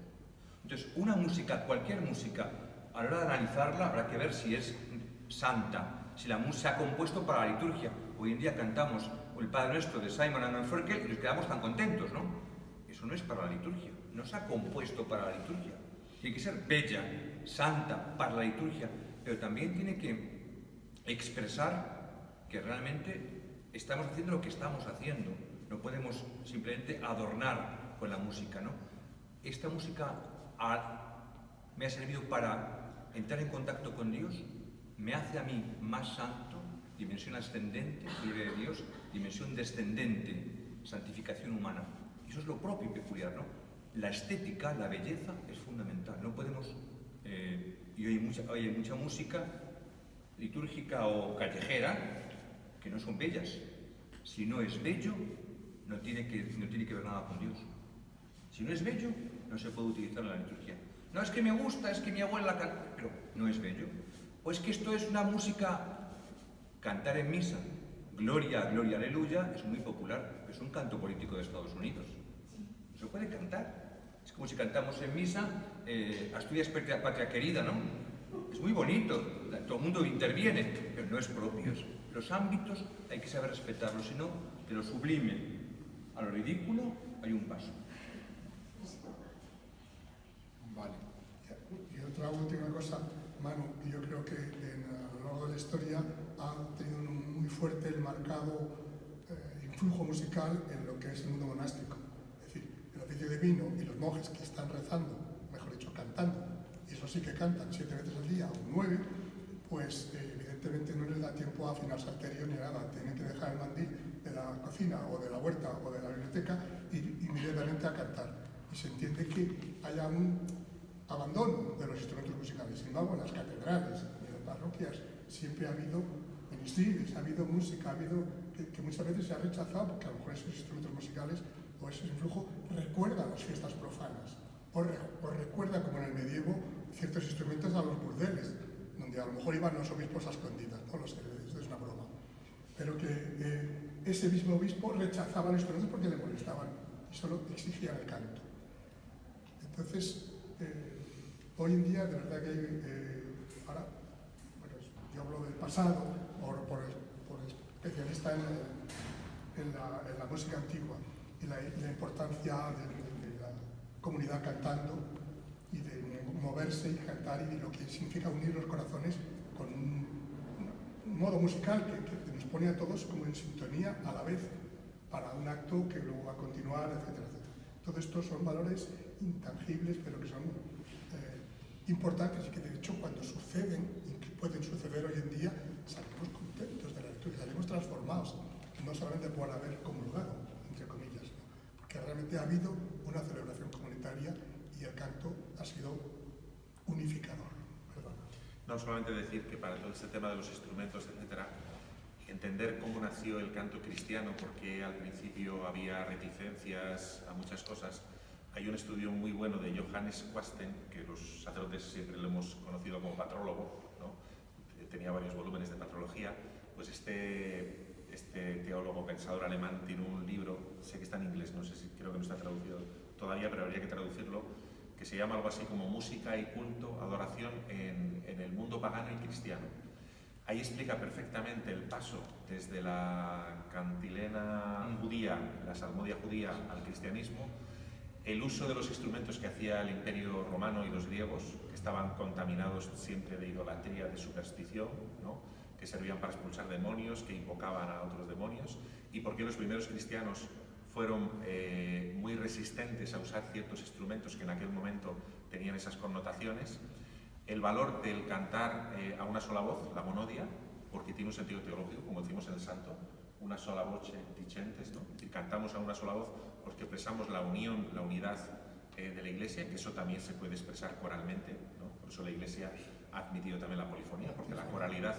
Entonces, una música, cualquier música, a la hora de analizarla habrá que ver si es santa, si la música se ha compuesto para la liturgia. Hoy en día cantamos el Padre Nuestro de Simon and Garfunkel y nos quedamos tan contentos, ¿no? Eso no es para la liturgia, no se ha compuesto para la liturgia. Tiene que ser bella, santa, para la liturgia, pero también tiene que expresar que realmente estamos haciendo lo que estamos haciendo. No podemos simplemente adornar con la música, ¿no? Esta música me ha servido para entrar en contacto con Dios, me hace a mí más santo, dimensión ascendente, gloria de Dios, dimensión descendente, santificación humana. Y eso es lo propio y peculiar, ¿no? La estética, la belleza es fundamental. No podemos, y hoy hay mucha música litúrgica o callejera que no son bellas. Si no es bello, no tiene que ver nada con Dios. Si no es bello, no se puede utilizar en la liturgia. No es que me gusta, es que mi abuela canta, pero no es bello. O es que esto es una música, cantar en misa, gloria, gloria, aleluya, es muy popular, es un canto político de Estados Unidos. No se puede cantar. Es como si cantamos en misa, Asturias patria querida, ¿no? Es muy bonito, todo el mundo interviene, pero no es propio. Los ámbitos hay que saber respetarlos, si no, de lo sublime a lo ridículo hay un paso. Vale. Y otra última cosa, Manu, yo creo que a lo largo de la historia ha tenido un muy fuerte y marcado influjo musical en lo que es el mundo monástico. Es decir, el oficio divino y los monjes que están rezando, mejor dicho, cantando, y eso sí que cantan 7 veces al día o 9, pues evidentemente no les da tiempo a afinar salterio ni nada. Tienen que dejar el mandil de la cocina o de la huerta o de la biblioteca y inmediatamente a cantar. Y se entiende que haya un abandono de los instrumentos musicales. Sin embargo, en las catedrales y en las parroquias siempre ha habido ministerios, ha habido música, ha habido que muchas veces se ha rechazado porque a lo mejor esos instrumentos musicales o ese influjo recuerdan las fiestas profanas o recuerda, como en el medievo, ciertos instrumentos a los burdeles, donde a lo mejor iban los obispos a escondidas, no lo sé, esto es una broma, pero que ese mismo obispo rechazaba los instrumentos porque le molestaban y solo exigían el canto. Entonces, hoy en día, de verdad que ahora, bueno, yo hablo del pasado por especialista en la música antigua y la importancia de la comunidad cantando y de moverse y cantar y lo que significa unir los corazones con un modo musical que nos pone a todos como en sintonía a la vez para un acto que luego va a continuar, etcétera, etcétera. Todo esto son valores intangibles, pero que son importantes y que de hecho cuando suceden y que pueden suceder hoy en día salimos contentos. que salimos transformados, no solamente por haber comulgado, entre comillas, porque realmente ha habido una celebración comunitaria y el canto ha sido unificador. Perdón. No, solamente decir que para todo este tema de los instrumentos, etcétera, entender cómo nació el canto cristiano, porque al principio había reticencias a muchas cosas. Hay un estudio muy bueno de Johannes Quasten, que los sacerdotes siempre lo hemos conocido como patrólogo, ¿no? Tenía varios volúmenes de patrología. Pues este teólogo pensador alemán tiene un libro, sé que está en inglés, no sé si creo que no está traducido todavía, pero habría que traducirlo, que se llama algo así como Música y culto, adoración en el mundo pagano y cristiano. Ahí explica perfectamente el paso desde la cantilena judía, la salmodia judía, al cristianismo, el uso de los instrumentos que hacía el Imperio Romano y los griegos, que estaban contaminados siempre de idolatría, de superstición, ¿no? Que servían para expulsar demonios, que invocaban a otros demonios, y por qué los primeros cristianos fueron muy resistentes a usar ciertos instrumentos que en aquel momento tenían esas connotaciones. El valor del cantar a una sola voz, la monodia, porque tiene un sentido teológico, como decimos en el Santo, una sola voce dicentes, ¿no? Es decir, cantamos a una sola voz porque expresamos la unión, la unidad de la Iglesia, que eso también se puede expresar coralmente, ¿no? Por eso la Iglesia ha admitido también la polifonía, porque la coralidad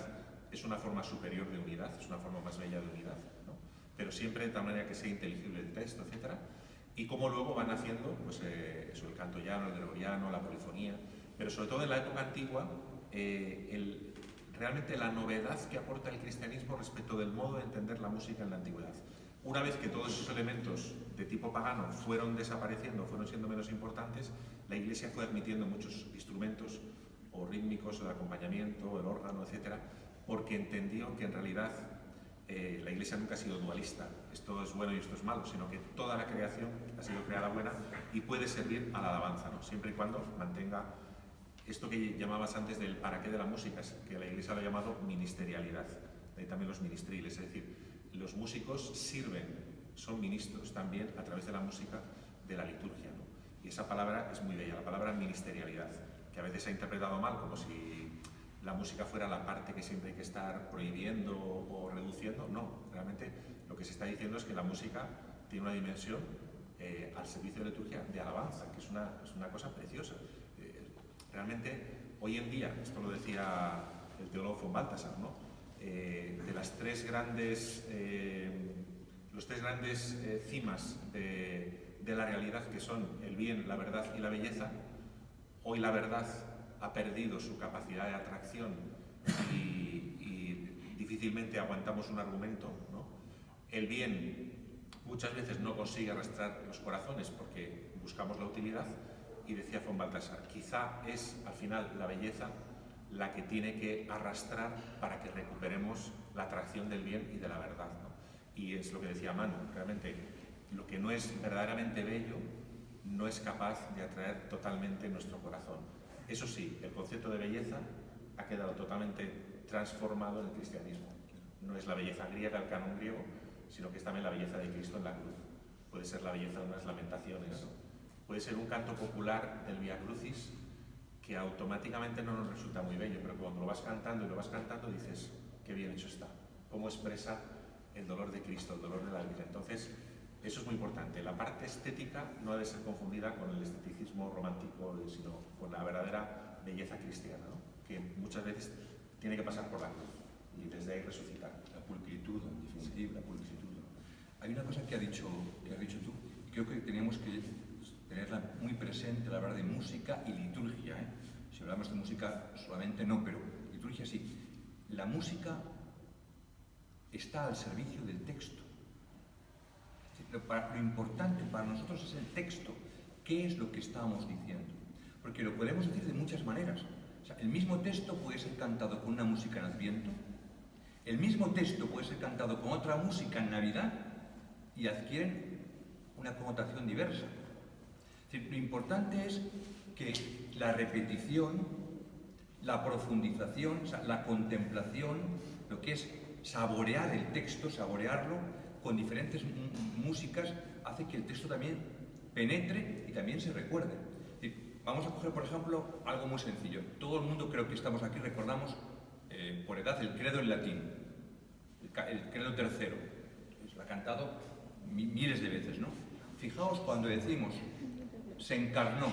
es una forma superior de unidad, es una forma más bella de unidad, ¿no? Pero siempre de tal manera que sea inteligible el texto, etc. Y cómo luego van haciendo, pues eso, el canto llano, el gregoriano, la polifonía, pero sobre todo en la época antigua, realmente la novedad que aporta el cristianismo respecto del modo de entender la música en la antigüedad. Una vez que todos esos elementos de tipo pagano fueron desapareciendo, fueron siendo menos importantes, la Iglesia fue admitiendo muchos instrumentos o rítmicos, o de acompañamiento, el órgano, etcétera, porque entendió que en realidad la Iglesia nunca ha sido dualista, esto es bueno y esto es malo, sino que toda la creación ha sido creada buena y puede servir a la alabanza, ¿no? Siempre y cuando mantenga esto que llamabas antes del para qué de la música, que la Iglesia lo ha llamado ministerialidad, y también los ministriles, es decir, los músicos sirven, son ministros también a través de la música de la liturgia, ¿no? Y esa palabra es muy bella, la palabra ministerialidad, que a veces se ha interpretado mal, como si la música fuera la parte que siempre hay que estar prohibiendo o reduciendo. No, realmente lo que se está diciendo es que la música tiene una dimensión al servicio de liturgia de alabanza, que es una cosa preciosa. Realmente, hoy en día, esto lo decía el teólogo von Balthasar, ¿no? De las los tres grandes cimas de la realidad, que son el bien, la verdad y la belleza, hoy la verdad ha perdido su capacidad de atracción y difícilmente aguantamos un argumento, ¿no? El bien muchas veces no consigue arrastrar los corazones porque buscamos la utilidad, y decía von Balthasar, quizá es al final la belleza la que tiene que arrastrar para que recuperemos la atracción del bien y de la verdad, ¿no? Y es lo que decía Manu, realmente lo que no es verdaderamente bello no es capaz de atraer totalmente nuestro corazón. Eso sí, el concepto de belleza ha quedado totalmente transformado en el cristianismo. No es la belleza griega, el canon griego, sino que es también la belleza de Cristo en la cruz. Puede ser la belleza de unas lamentaciones, puede ser un canto popular del Via Crucis que automáticamente no nos resulta muy bello, pero cuando lo vas cantando y lo vas cantando dices, qué bien hecho está, cómo expresa el dolor de Cristo, el dolor de la Virgen. Entonces, eso es muy importante. La parte estética no ha de ser confundida con el esteticismo romántico, sino con la verdadera belleza cristiana, ¿no? Que muchas veces tiene que pasar por la cruz y desde ahí resucitar. La pulcritud, en definitiva, la pulcritud. Hay una cosa que has dicho tú, y creo que tenemos que tenerla muy presente a la hora de música y liturgia, ¿eh? Si hablamos de música solamente no, pero liturgia sí. La música está al servicio del texto. Lo importante para nosotros es el texto. ¿Qué es lo que estamos diciendo? Porque lo podemos decir de muchas maneras. O sea, el mismo texto puede ser cantado con una música en Adviento, el mismo texto puede ser cantado con otra música en Navidad y adquieren una connotación diversa. Es decir, lo importante es que la repetición, la profundización, o sea, la contemplación, lo que es saborear el texto, saborearlo con diferentes músicas, hace que el texto también penetre y también se recuerde. Es decir, vamos a coger, por ejemplo, algo muy sencillo. Todo el mundo, creo que estamos aquí, recordamos por edad el credo en latín. el credo tercero. Lo ha cantado miles de veces, ¿no? Fijaos cuando decimos, se encarnó.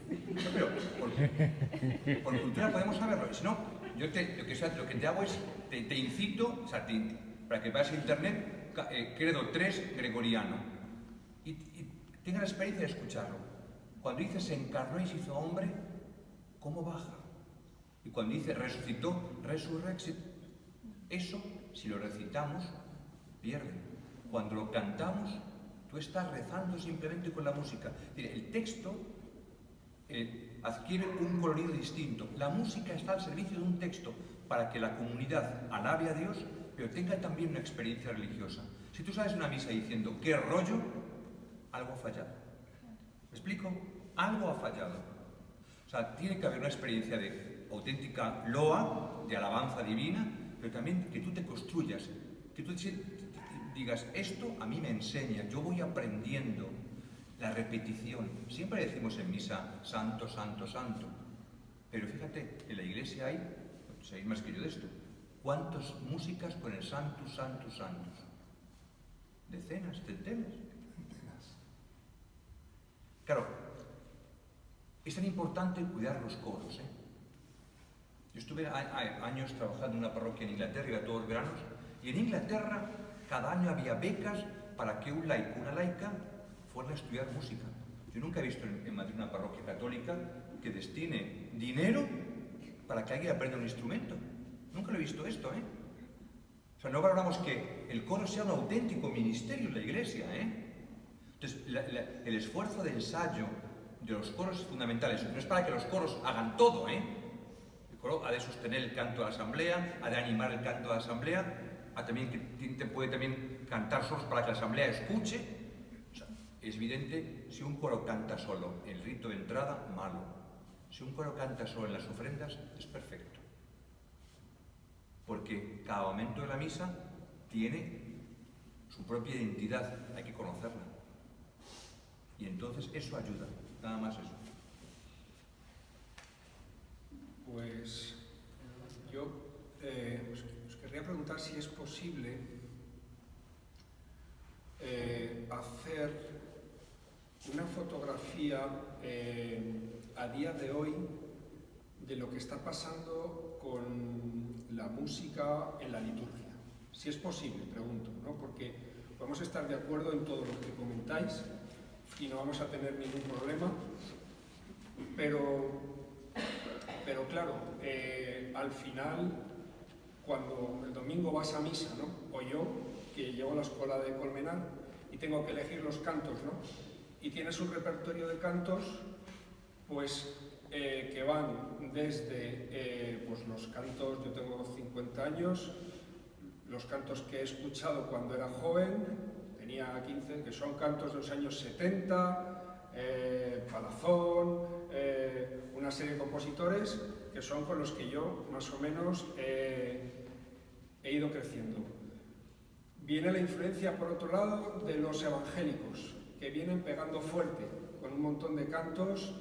No, pero por cultura podemos saberlo. Si no, yo lo que te hago es, te incito, o sea, para que vayas a internet, credo 3 gregoriano, y tenga la experiencia de escucharlo. Cuando dice se encarnó y se hizo hombre, ¿cómo baja? Y cuando dice resucitó, resurrexit, eso, si lo recitamos, pierde. Cuando lo cantamos, tú estás rezando simplemente con la música. El texto adquiere un colorido distinto. La música está al servicio de un texto para que la comunidad alabe a Dios, pero tenga también una experiencia religiosa. Si tú sales de una misa diciendo ¡qué rollo!, algo ha fallado. ¿Me explico? Algo ha fallado. O sea, tiene que haber una experiencia de auténtica loa, de alabanza divina, pero también que tú te construyas, que tú digas, esto a mí me enseña, yo voy aprendiendo. La repetición. Siempre decimos en misa, santo, santo, santo. Pero fíjate, en la iglesia hay, sabéis más que yo de esto, ¿cuántas músicas con el santus, santus, santus? Decenas, centenas. Claro, es tan importante cuidar los coros, ¿eh? Yo estuve años trabajando en una parroquia en Inglaterra, iba todos los veranos, y en Inglaterra cada año había becas para que un laico, una laica, fueran a estudiar música. Yo nunca he visto en Madrid una parroquia católica que destine dinero para que alguien aprenda un instrumento. Nunca lo he visto esto, ¿eh? O sea, no valoramos que el coro sea un auténtico ministerio en la iglesia, ¿eh? Entonces, el esfuerzo de ensayo de los coros es fundamental. No es para que los coros hagan todo, ¿eh? El coro ha de sostener el canto de la asamblea, ha de animar el canto de la asamblea, puede también cantar solos para que la asamblea escuche. Es evidente, si un coro canta solo en el rito de entrada, malo. Si un coro canta solo en las ofrendas, es perfecto. Porque cada momento de la misa tiene su propia identidad, hay que conocerla. Y entonces eso ayuda, nada más eso. Pues yo os querría preguntar si es posible hacer una fotografía a día de hoy de lo que está pasando con la música en la liturgia. Si es posible, pregunto, ¿no? Porque vamos a estar de acuerdo en todo lo que comentáis y no vamos a tener ningún problema, pero claro, al final, cuando el domingo vas a misa, ¿no? O yo, que llevo la escuela de Colmenar y tengo que elegir los cantos, ¿no? Y tienes un repertorio de cantos, pues, que van desde pues los cantos, yo tengo 50 años, los cantos que he escuchado cuando era joven, tenía 15, que son cantos de los años 70, Palazón, una serie de compositores que son con los que yo más o menos he ido creciendo. Viene la influencia, por otro lado, de los evangélicos, que vienen pegando fuerte, con un montón de cantos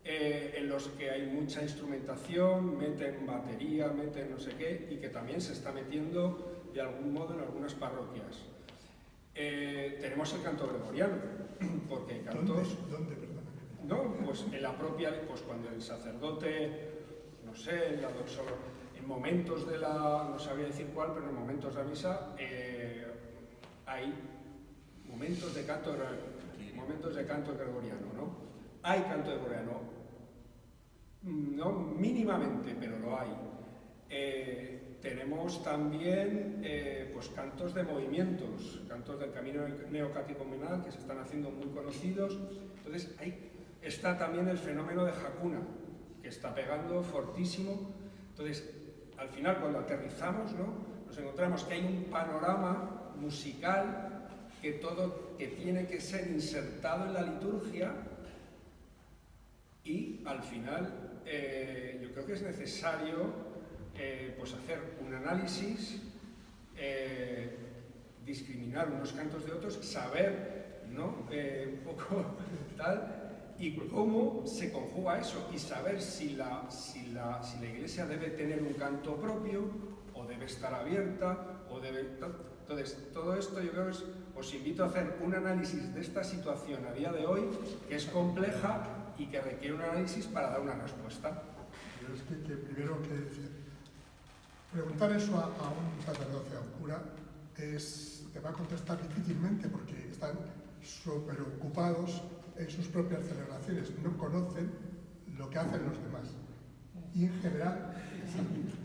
en los que hay mucha instrumentación, meten batería, meten no sé qué, y que también se está metiendo de algún modo en algunas parroquias. Tenemos el canto gregoriano, porque hay cantos... ¿Dónde, perdón? No, pues en la propia, pues cuando el sacerdote, no sé, en momentos de la, no sabría decir cuál, pero en momentos de la misa hay momentos de canto gregoriano, ¿no? Hay canto gregoriano, no mínimamente, pero lo hay. Tenemos también pues cantos de movimientos, cantos del camino neocatecumenal que se están haciendo muy conocidos. Entonces está también el fenómeno de Hakuna, que está pegando fortísimo. Entonces, al final, cuando aterrizamos, ¿no? Nos encontramos que hay un panorama musical que tiene que ser insertado en la liturgia, y al final yo creo que es necesario pues hacer un análisis, discriminar unos cantos de otros, saber, ¿no? Un poco tal, y cómo se conjuga eso, y saber si la Iglesia debe tener un canto propio debe estar abierta, o debe... Entonces, todo esto yo creo que os invito a hacer un análisis de esta situación a día de hoy, que es compleja y que requiere un análisis para dar una respuesta. Pero es que primero que decir, preguntar eso a un sacerdote, a un cura, te va a contestar difícilmente porque están súper ocupados en sus propias celebraciones, no conocen lo que hacen los demás. Y en general,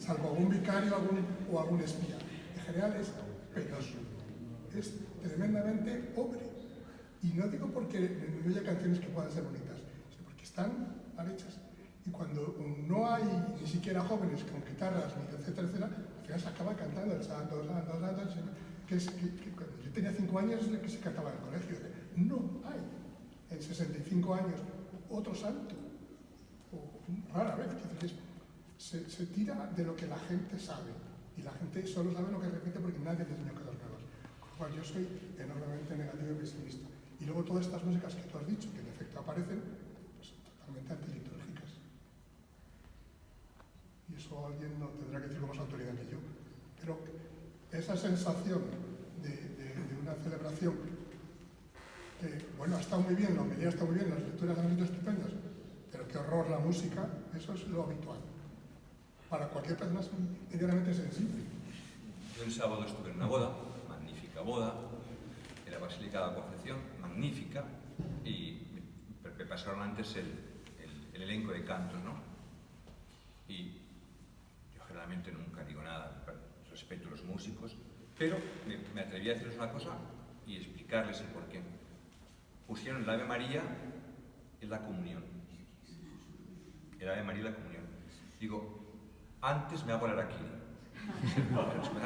salvo algún vicario o algún espía, en general es penoso, es tremendamente pobre. Y no digo porque no haya canciones que puedan ser bonitas, sino porque están mal hechas. Y cuando no hay ni siquiera jóvenes con guitarras, etcétera, etcétera, al final se acaba cantando el santo, que cuando yo tenía 5 años es lo que se cantaba en el colegio. No hay en 65 años otro santo, o rara vez, se tira de lo que la gente sabe, y la gente solo sabe lo que repite porque nadie le enseñó cosas nuevas. Con lo cual yo soy enormemente negativo y pesimista. Y luego todas estas músicas que tú has dicho, que en efecto aparecen, pues totalmente antilitúrgicas. Y eso alguien no tendrá que decir con más autoridad que yo. Pero esa sensación de una celebración que, bueno, ha estado muy bien, la homilía está muy bien, las lecturas han sido estupendas, pero qué horror la música, eso es lo habitual. Para cualquier persona es medianamente sensible. Yo el sábado estuve en una boda, magnífica boda, en la Basílica de la Concepción, magnífica, y me pasaron antes el elenco de cantos, ¿no? Y yo generalmente nunca digo nada, respeto a los músicos, pero me atreví a decirles una cosa y explicarles el porqué. Pusieron el Ave María en la comunión. El Ave María en la comunión. Digo, antes me hago el araquiri.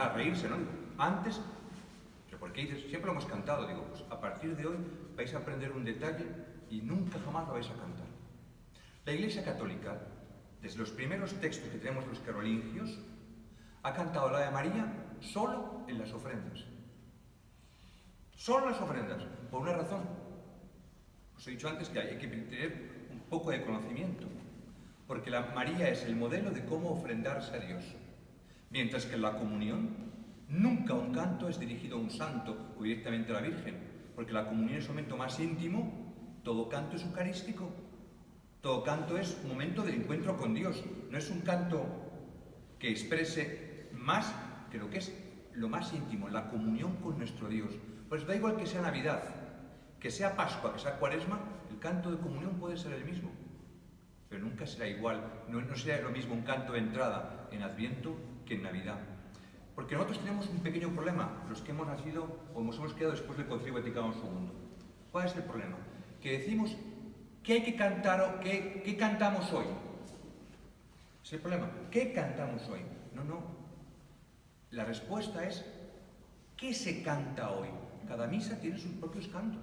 A reírse, ¿no? Antes, ¿pero por qué dices? Siempre lo hemos cantado. Digo, pues a partir de hoy vais a aprender un detalle y nunca jamás lo vais a cantar. La Iglesia Católica, desde los primeros textos que tenemos los carolingios, ha cantado la Ave María solo en las ofrendas. Solo en las ofrendas, por una razón. Os he dicho antes que hay que tener un poco de conocimiento, porque la María es el modelo de cómo ofrendarse a Dios. Mientras que en la comunión, nunca un canto es dirigido a un santo o directamente a la Virgen, porque la comunión es un momento más íntimo, todo canto es eucarístico, todo canto es un momento de encuentro con Dios, no es un canto que exprese más que lo que es lo más íntimo, la comunión con nuestro Dios. Pues da igual que sea Navidad, que sea Pascua, que sea Cuaresma, el canto de comunión puede ser el mismo, pero nunca será igual, no será lo mismo un canto de entrada en Adviento que en Navidad. Porque nosotros tenemos un pequeño problema, los que hemos nacido o nos hemos quedado después del Concilio Vaticano II. ¿Cuál es el problema? Que decimos, ¿qué hay que cantar o qué cantamos hoy? Es el problema, ¿qué cantamos hoy? No. La respuesta es, ¿qué se canta hoy? Cada misa tiene sus propios cantos.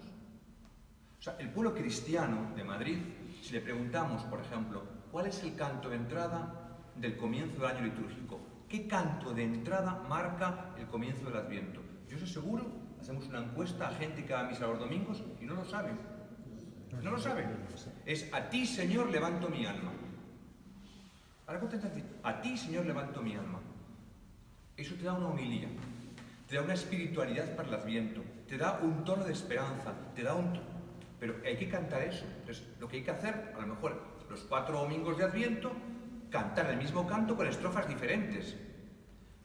O sea, el pueblo cristiano de Madrid, si le preguntamos, por ejemplo, ¿cuál es el canto de entrada del comienzo del año litúrgico? ¿Qué canto de entrada marca el comienzo del Adviento? Yo os aseguro, hacemos una encuesta a gente que va a misa los domingos y no lo saben. No lo saben. Es a ti, Señor, levanto mi alma. Ahora contenta decir, a ti, Señor, levanto mi alma. Eso te da una homilía, te da una espiritualidad para el Adviento, te da un tono de esperanza, te da un... Pero hay que cantar eso. Entonces, lo que hay que hacer, a lo mejor, los 4 domingos de Adviento, cantar el mismo canto con estrofas diferentes.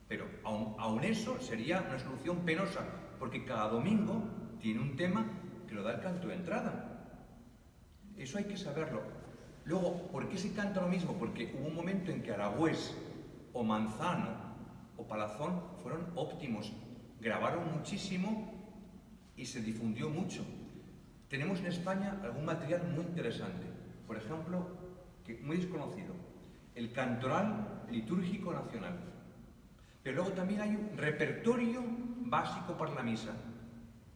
Pero aún eso sería una solución penosa, porque cada domingo tiene un tema que lo da el canto de entrada. Eso hay que saberlo. Luego, ¿por qué se canta lo mismo? Porque hubo un momento en que Aragüés o Manzano o Palazón fueron óptimos, grabaron muchísimo y se difundió mucho. Tenemos en España algún material muy interesante, por ejemplo, muy desconocido, el Cantoral Litúrgico Nacional. Pero luego también hay un repertorio básico para la misa.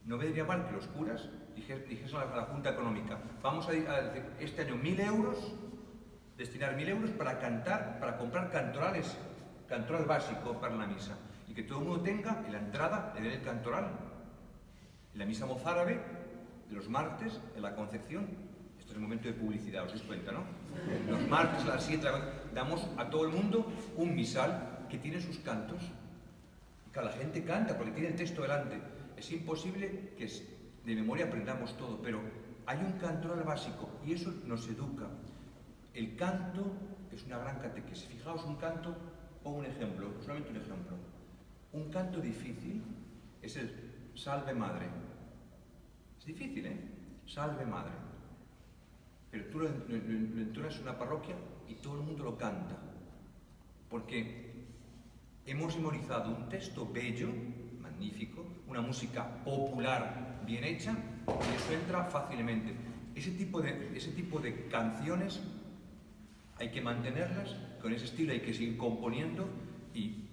No vendría mal que los curas dijesen a la Junta Económica, vamos a decir este año 1.000 euros, destinar 1.000 euros para cantar, para comprar cantoral básico para la misa, y que todo el mundo tenga en la entrada le den el cantoral. En la misa mozárabe de los martes en la Concepción, esto es el momento de publicidad, os dais cuenta, ¿no? Los martes a las 7 damos a todo el mundo un misal que tiene sus cantos Que la gente canta porque tiene el texto delante. Es imposible que de memoria aprendamos todo, pero hay un cantoral básico y eso nos educa. El canto es una gran catequesis. Fijaos, un canto, pongo un ejemplo, solamente un ejemplo. Un canto difícil es el Salve Madre. Es difícil, ¿eh? Salve Madre. Pero tú lo entonas en una parroquia y todo el mundo lo canta. Porque hemos memorizado un texto bello, magnífico, una música popular bien hecha, y eso entra fácilmente. Ese tipo de canciones hay que mantenerlas, con ese estilo hay que seguir componiendo, y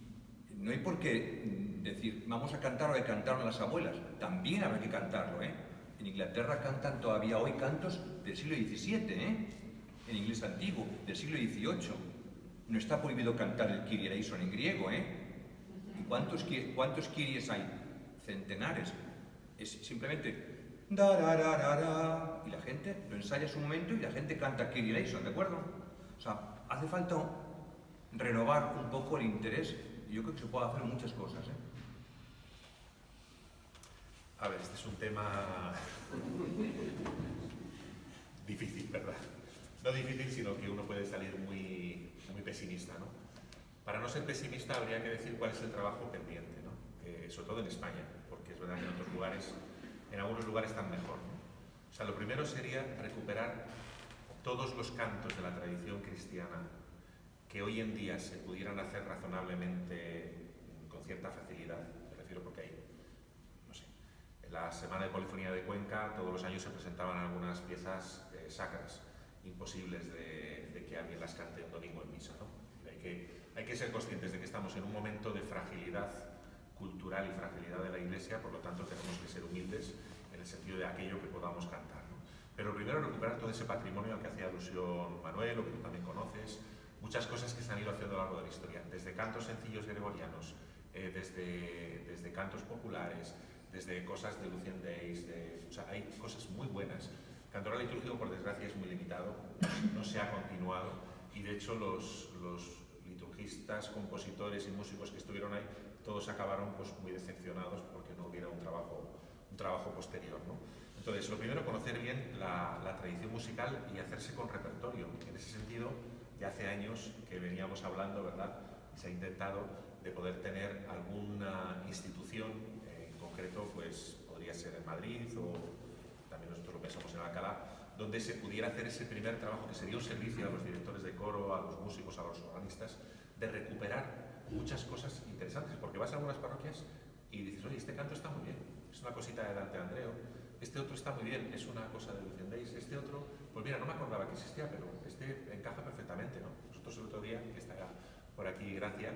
no hay por qué decir, vamos a cantar lo que cantaron las abuelas. También habrá que cantarlo, ¿eh? En Inglaterra cantan todavía hoy cantos del siglo XVII, ¿eh? En inglés antiguo, del siglo XVIII. No está prohibido cantar el Kyrie eleison en griego, ¿eh? ¿Y cuántos Kyries hay? Centenares. Es simplemente da, da, da, da, da, y la gente lo ensaya un momento y la gente canta Kyrie eleison, ¿de acuerdo? O sea, hace falta renovar un poco el interés, y yo creo que se puede hacer muchas cosas, ¿eh? A ver, este es un tema difícil, ¿verdad? No difícil, sino que uno puede salir muy pesimista, ¿no? Para no ser pesimista habría que decir cuál es el trabajo pendiente, ¿no? Sobre todo en España, porque es verdad que en otros lugares, en algunos lugares están mejor, ¿no? O sea, lo primero sería recuperar todos los cantos de la tradición cristiana que hoy en día se pudieran hacer razonablemente con cierta facilidad. Me refiero porque hay, no sé, en la Semana de Polifonía de Cuenca todos los años se presentaban algunas piezas sacras, imposibles de que alguien las cante un domingo en misa, ¿no? Hay que ser conscientes de que estamos en un momento de fragilidad cultural y fragilidad de la Iglesia, por lo tanto tenemos que ser humildes en el sentido de aquello que podamos cantar, ¿no? Pero primero recuperar todo ese patrimonio al que hacía alusión Manuel, o que tú también conoces, muchas cosas que se han ido haciendo a lo largo de la historia, desde cantos sencillos gregorianos, desde cantos populares, desde cosas de Lucien Days, o sea, hay cosas muy buenas. El cantoral litúrgico, por desgracia, es muy limitado, no se ha continuado, y de hecho los liturgistas, compositores y músicos que estuvieron ahí, todos acabaron pues muy decepcionados porque no hubiera un trabajo posterior, ¿no? Entonces, lo primero, conocer bien la tradición musical y hacerse con repertorio. En ese sentido, ya hace años que veníamos hablando, ¿verdad? Y se ha intentado de poder tener alguna institución, en concreto, pues podría ser en Madrid, o también nosotros lo pensamos en Alcalá, donde se pudiera hacer ese primer trabajo que sería un servicio a los directores de coro, a los músicos, a los organistas, de recuperar muchas cosas interesantes, porque vas a algunas parroquias y dices, oye, este canto está muy bien, es una cosita de Dante Andreo, este otro está muy bien, es una cosa de Lucien Days, este otro, pues mira, no me acordaba que existía, pero este encaja perfectamente, ¿no? Nosotros el otro día, que está por aquí Gracia,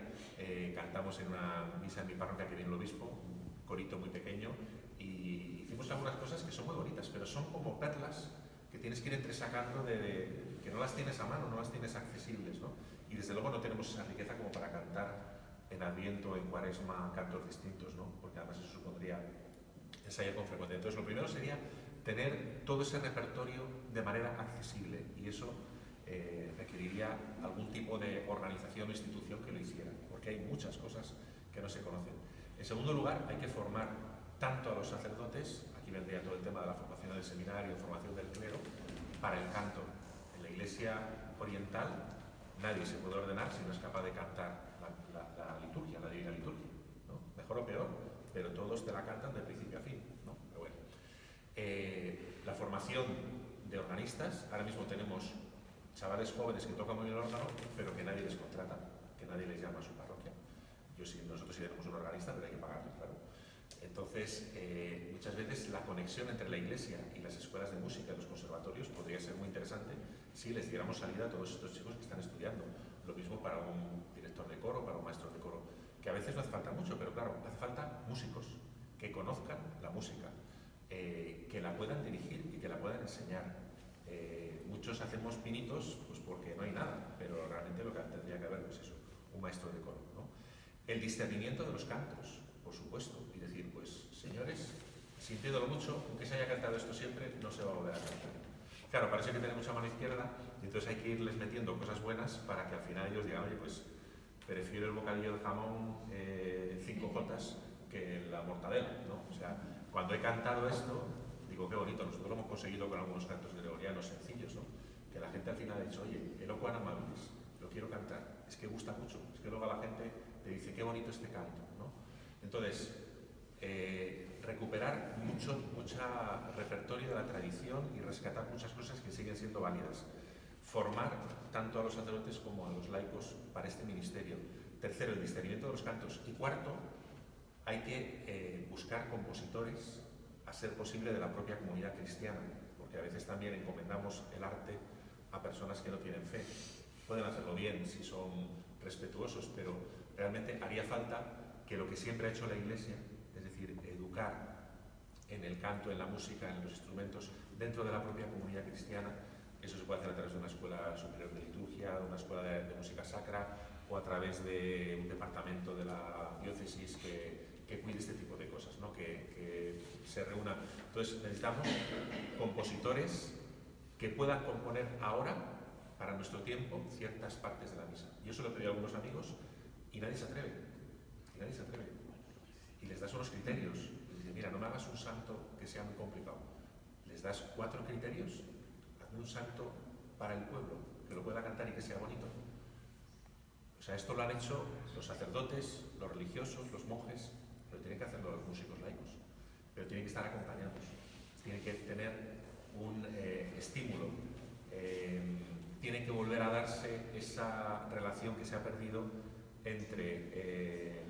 cantamos en una misa en mi parroquia que viene el obispo, un corito muy pequeño, y hicimos algunas cosas que son muy bonitas, pero son como perlas que tienes que ir entresacando que no las tienes a mano, no las tienes accesibles, ¿no? Y desde luego no tenemos esa riqueza como para cantar en Adviento, en Cuaresma, cantos distintos, ¿no? Porque además eso supondría ensayar con frecuencia. Entonces, lo primero sería tener todo ese repertorio de manera accesible, y eso requeriría algún tipo de organización o institución que lo hiciera, porque hay muchas cosas que no se conocen. En segundo lugar, hay que formar tanto a los sacerdotes, aquí vendría todo el tema de la formación del seminario, formación del clero, para el canto. En la Iglesia oriental nadie se puede ordenar si no es capaz de cantar la liturgia, la divina liturgia, ¿no? Mejor o peor, pero todos te la cantan de principio a fin, ¿no? Pero bueno. La formación de organistas, ahora mismo tenemos chavales jóvenes que tocan muy bien el órgano, pero que nadie les contrata, que nadie les llama a su parroquia. Nosotros sí tenemos un organista, pero hay que pagarle, claro. Entonces, muchas veces la conexión entre la Iglesia y las escuelas de música y los conservatorios podría ser muy interesante si les diéramos salida a todos estos chicos que están estudiando. Lo mismo para un director de coro, para un maestro de coro, que a veces no hace falta mucho, pero claro, hace falta músicos que conozcan la música, que la puedan dirigir y que la puedan enseñar. Muchos hacemos pinitos pues porque no hay nada, pero realmente lo que tendría que haber pues eso, un maestro de coro, ¿no? El discernimiento de los cantos, por supuesto, y decir, pues señores, sintiéndolo mucho, aunque se haya cantado esto siempre, no se va a volver a cantar. Claro, parece que tenemos mucha mano izquierda, y entonces hay que irles metiendo cosas buenas para que al final ellos digan, oye, pues prefiero el bocadillo de jamón 5 jotas que la mortadela, ¿no? O sea, cuando he cantado esto, digo, qué bonito, nosotros lo hemos conseguido con algunos cantos gregorianos sencillos, ¿no? Que la gente al final ha dicho, oye, Eloquam Amabilis, lo quiero cantar, es que gusta mucho, es que luego la gente te dice, qué bonito este canto, ¿no? Entonces, recuperar mucho repertorio de la tradición y rescatar muchas cosas que siguen siendo válidas. Formar tanto a los sacerdotes como a los laicos para este ministerio. Tercero, el discernimiento de los cantos. Y cuarto, hay que buscar compositores, a ser posible, de la propia comunidad cristiana, porque a veces también encomendamos el arte a personas que no tienen fe. Pueden hacerlo bien si son respetuosos, pero realmente haría falta que lo que siempre ha hecho la Iglesia, es decir, educar en el canto, en la música, en los instrumentos, dentro de la propia comunidad cristiana. Eso se puede hacer a través de una escuela superior de liturgia, de una escuela de música sacra, o a través de un departamento de la diócesis que cuide este tipo de cosas, ¿no? Que se reúna. Entonces necesitamos compositores que puedan componer ahora, para nuestro tiempo, ciertas partes de la misa. Yo se lo he pedido a algunos amigos y nadie se atreve. Y nadie se atreve. Y les das unos criterios. Les dices, mira, no me hagas un santo que sea muy complicado. Les das 4 criterios, hazme un santo para el pueblo, que lo pueda cantar y que sea bonito. O sea, esto lo han hecho los sacerdotes, los religiosos, los monjes, pero tienen que hacerlo los músicos laicos. Pero tienen que estar acompañados, tienen que tener un estímulo, tiene que volver a darse esa relación que se ha perdido entre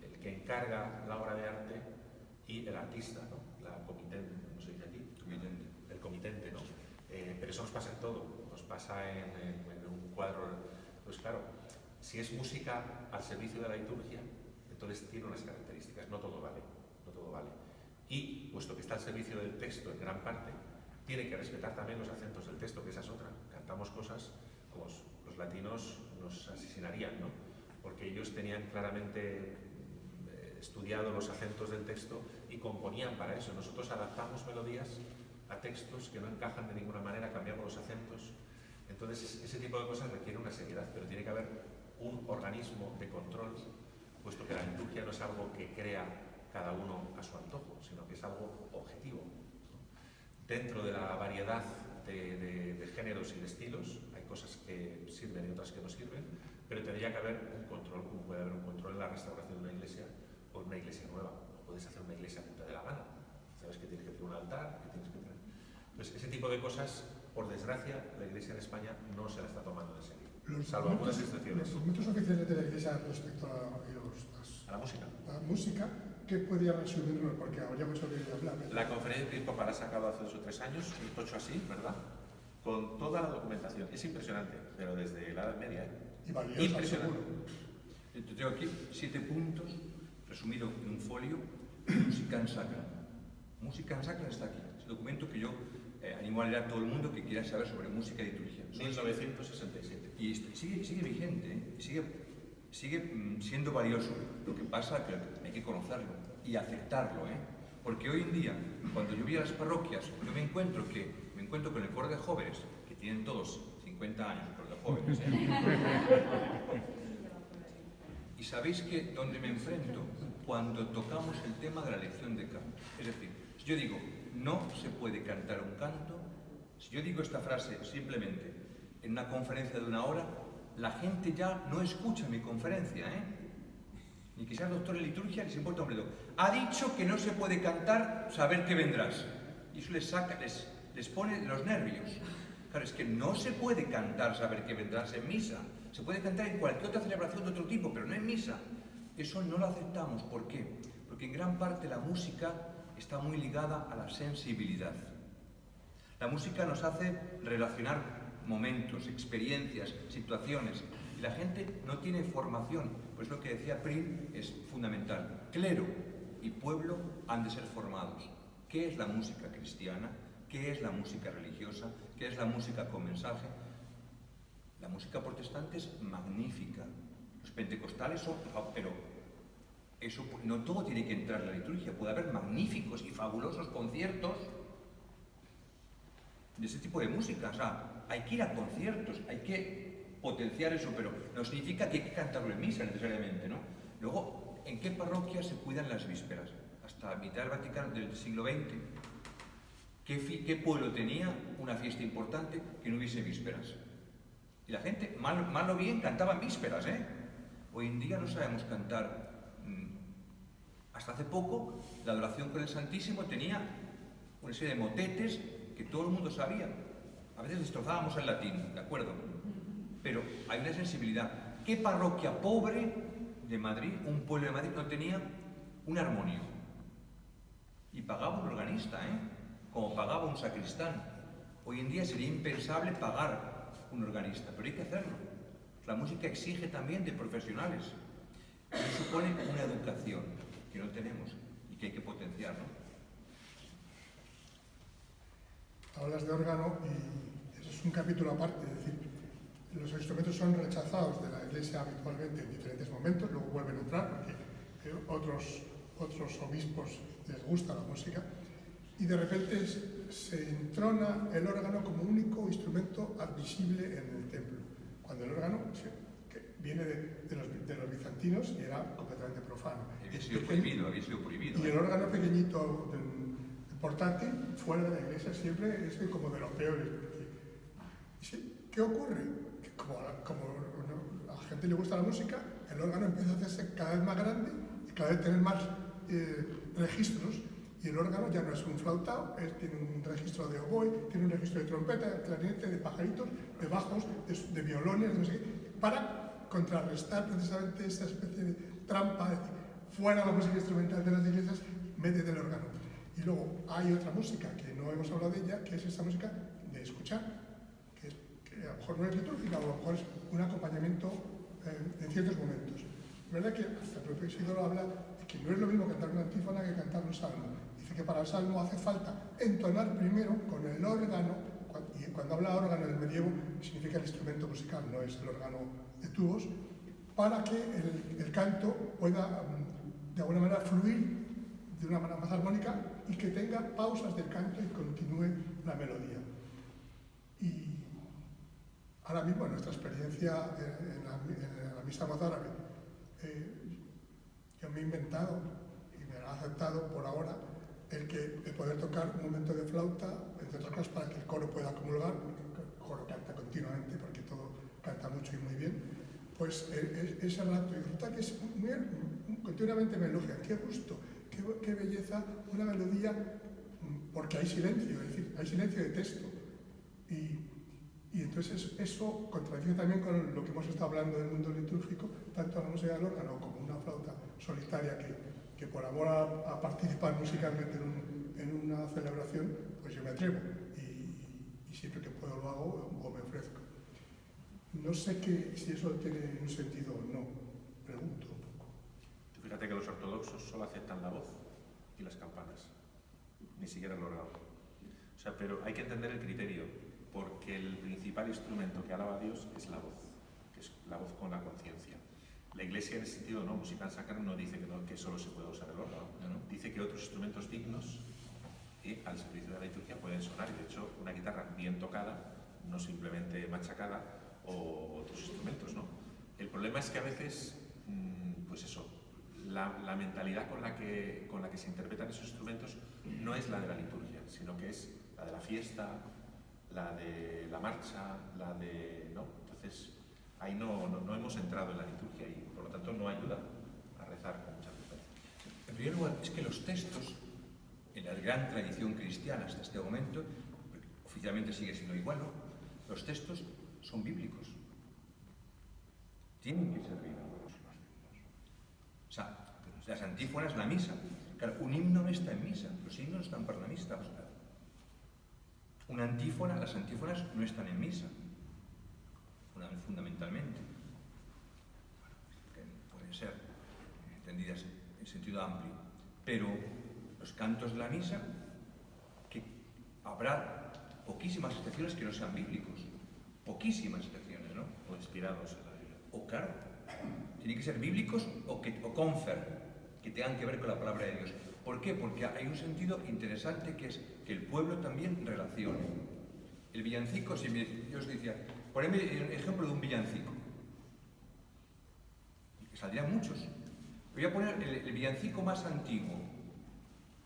el que encarga la obra de arte y el artista, ¿no? La comitente, ¿cómo se dice aquí? El comitente, ¿no? Pero eso nos pasa en todo, nos pasa en un cuadro. Pues claro, si es música al servicio de la liturgia, entonces tiene unas características, no todo vale, no todo vale. Y, puesto que está al servicio del texto en gran parte, tiene que respetar también los acentos del texto, que esa es otra. Cantamos cosas como los latinos nos asesinarían, ¿no? Porque ellos tenían claramente estudiado los acentos del texto y componían para eso. Nosotros adaptamos melodías a textos que no encajan de ninguna manera, cambiamos los acentos. Entonces, ese tipo de cosas requiere una seriedad, pero tiene que haber un organismo de control, puesto que la liturgia no es algo que crea cada uno a su antojo, sino que es algo objetivo, ¿no? Dentro de la variedad de géneros y de estilos, hay cosas que sirven y otras que no sirven, pero tendría que haber un control, como puede haber un control en la restauración de una iglesia o en una iglesia nueva. No puedes hacer una iglesia que te dé la gana. Sabes que tienes que tener un altar, que tienes que tener... Entonces, ese tipo de cosas, por desgracia, la iglesia en España no se la está tomando en serio, salvo algunas excepciones. Los documentos oficiales de la iglesia respecto a la música. La música, ¿qué podría resumirnos? Porque habría mucho que hablar. La conferencia episcopal ha sacado hace 2 o 3 años un tocho así, ¿verdad? Con toda la documentación. Es impresionante, pero desde la Edad Media, ¿eh? Y valiosa, impresionante. seguro. Yo tengo aquí 7 puntos, resumido en un folio, música en sacra. Música en sacra está aquí. Es un documento que yo animo a leer a todo el mundo que quiera saber sobre música y liturgia. 1967. Y sigue vigente, ¿eh? Sigue siendo valioso. Lo que pasa es que hay que conocerlo y aceptarlo, ¿eh? Porque hoy en día, cuando yo voy a las parroquias, yo me encuentro con el coro de jóvenes, que tienen todos 50 años, el coro de jóvenes, ¿eh? Y sabéis que donde me enfrento cuando tocamos el tema de la lección de canto. Es decir, si yo digo, no se puede cantar un canto, si yo digo esta frase simplemente en una conferencia de 1 hora, la gente ya no escucha mi conferencia, ¿eh? Ni que seas doctor en liturgia, les importa un bledo. Ha dicho que no se puede cantar, saber que vendrás. Y eso les saca, les pone los nervios. Claro, es que no se puede cantar, saber que vendrás en misa. Se puede cantar en cualquier otra celebración de otro tipo, pero no en misa. Eso no lo aceptamos. ¿Por qué? Porque en gran parte la música está muy ligada a la sensibilidad. La música nos hace relacionar momentos, experiencias, situaciones. Y la gente no tiene formación. Pues lo que decía Prim es fundamental. Clero y pueblo han de ser formados. ¿Qué es la música cristiana? ¿Qué es la música religiosa? ¿Qué es la música con mensaje? La música protestante es magnífica. Los pentecostales son... Pero eso, no todo tiene que entrar en la liturgia. Puede haber magníficos y fabulosos conciertos de ese tipo de música. O sea, hay que ir a conciertos, hay que potenciar eso, pero no significa que hay que cantarlo en misa necesariamente, ¿no? Luego, ¿en qué parroquias se cuidan las vísperas? Hasta mitad del Vaticano del siglo XX, ¿qué pueblo tenía una fiesta importante que no hubiese vísperas? Y la gente, mal o bien, cantaba en vísperas, ¿eh? Hoy en día no sabemos cantar. Hasta hace poco, la adoración con el Santísimo tenía una serie de motetes que todo el mundo sabía. A veces destrozábamos el latín, ¿de acuerdo? Pero hay una sensibilidad. ¿Qué parroquia pobre de Madrid, un pueblo de Madrid, no tenía un armonio? Y pagaba un organista, ¿eh? Como pagaba un sacristán. Hoy en día sería impensable pagar un organista, pero hay que hacerlo. La música exige también de profesionales. Eso supone una educación que no tenemos y que hay que potenciar, ¿no? Hablas de órgano y eso es un capítulo aparte, es decir, los instrumentos son rechazados de la Iglesia habitualmente en diferentes momentos, luego vuelven a entrar porque otros obispos les gusta la música, y de repente se entrona el órgano como único instrumento admisible en el templo, cuando el órgano que viene de los bizantinos y era completamente profano. Había sido prohibido. Y el órgano pequeñito portátil, fuera de la iglesia, siempre es como de los peores. ¿Qué ocurre? Que como a la gente le gusta la música, el órgano empieza a hacerse cada vez más grande y cada vez tener más registros. Y el órgano ya no es un flautado, tiene un registro de oboe, tiene un registro de trompeta, de clarinete, de pajaritos, de bajos, de violones, de no sé qué, para contrarrestar precisamente esa especie de trampa, fuera la música instrumental de las iglesias, métete el órgano. Y luego hay otra música que no hemos hablado de ella, que es esa música de escuchar, que a lo mejor no es litúrgica, o a lo mejor es un acompañamiento en ciertos momentos. Es verdad que hasta el propio Isidoro habla de que no es lo mismo cantar una antífona que cantar un salmo. Dice que para el salmo hace falta entonar primero con el órgano, y cuando habla órgano en el medievo significa el instrumento musical, no es el órgano de tubos, para que el canto pueda de alguna manera fluir de una manera más armónica y que tenga pausas del canto y continúe la melodía. Y ahora mismo en nuestra experiencia en la misa mozárabe, yo me he inventado y me ha aceptado por ahora el poder tocar un momento de flauta, entre otras cosas para que el coro pueda comulgar, porque el coro canta continuamente, porque todo canta mucho y muy bien, pues ese rato, y resulta que continuamente me elogia, qué gusto, qué belleza, una melodía, porque hay silencio, es decir, hay silencio de texto. Y entonces eso contradice también con lo que hemos estado hablando del mundo litúrgico, tanto la música del órgano como una flauta solitaria que por amor a participar musicalmente en una celebración, pues yo me atrevo y siempre que puedo lo hago o me ofrezco. No sé si eso tiene un sentido o no, pregunto un poco. Fíjate que los ortodoxos solo aceptan la voz y las campanas, ni siquiera el órgano. O sea, pero hay que entender el criterio, porque el principal instrumento que alaba a Dios es la voz, que es la voz con la conciencia. La Iglesia en ese sentido, no, musical sacra no dice que solo se puede usar el órgano, ¿no? Dice que otros instrumentos dignos al servicio de la liturgia pueden sonar, y de hecho una guitarra bien tocada, no simplemente machacada, o otros instrumentos, ¿no? El problema es que a veces, pues eso, la mentalidad con la que se interpretan esos instrumentos no es la de la liturgia, sino que es la de la fiesta, la de la marcha, la de... ¿no? Entonces, ahí no hemos entrado en la liturgia y por lo tanto no ayuda a rezar con mucha frecuencia. En primer lugar, es que los textos, en la gran tradición cristiana hasta este momento, oficialmente sigue siendo igual, ¿no? Los textos son bíblicos. Tienen que ser bíblicos. O sea, las antífonas, la misa. Claro, un himno no está en misa, los himnos no están para la misa. Una antífona, las antífonas no están en misa, fundamentalmente. Pueden ser entendidas en sentido amplio, pero los cantos de la misa, que habrá poquísimas excepciones que no sean bíblicos, poquísimas excepciones, ¿no? O inspirados en la Biblia. O claro, tienen que ser bíblicos o confer, que tengan que ver con la palabra de Dios. ¿Por qué? Porque hay un sentido interesante que es que el pueblo también relacione. El villancico, si yo os decía, Ponedme el ejemplo de un villancico. Saldrían muchos. Voy a poner el villancico más antiguo.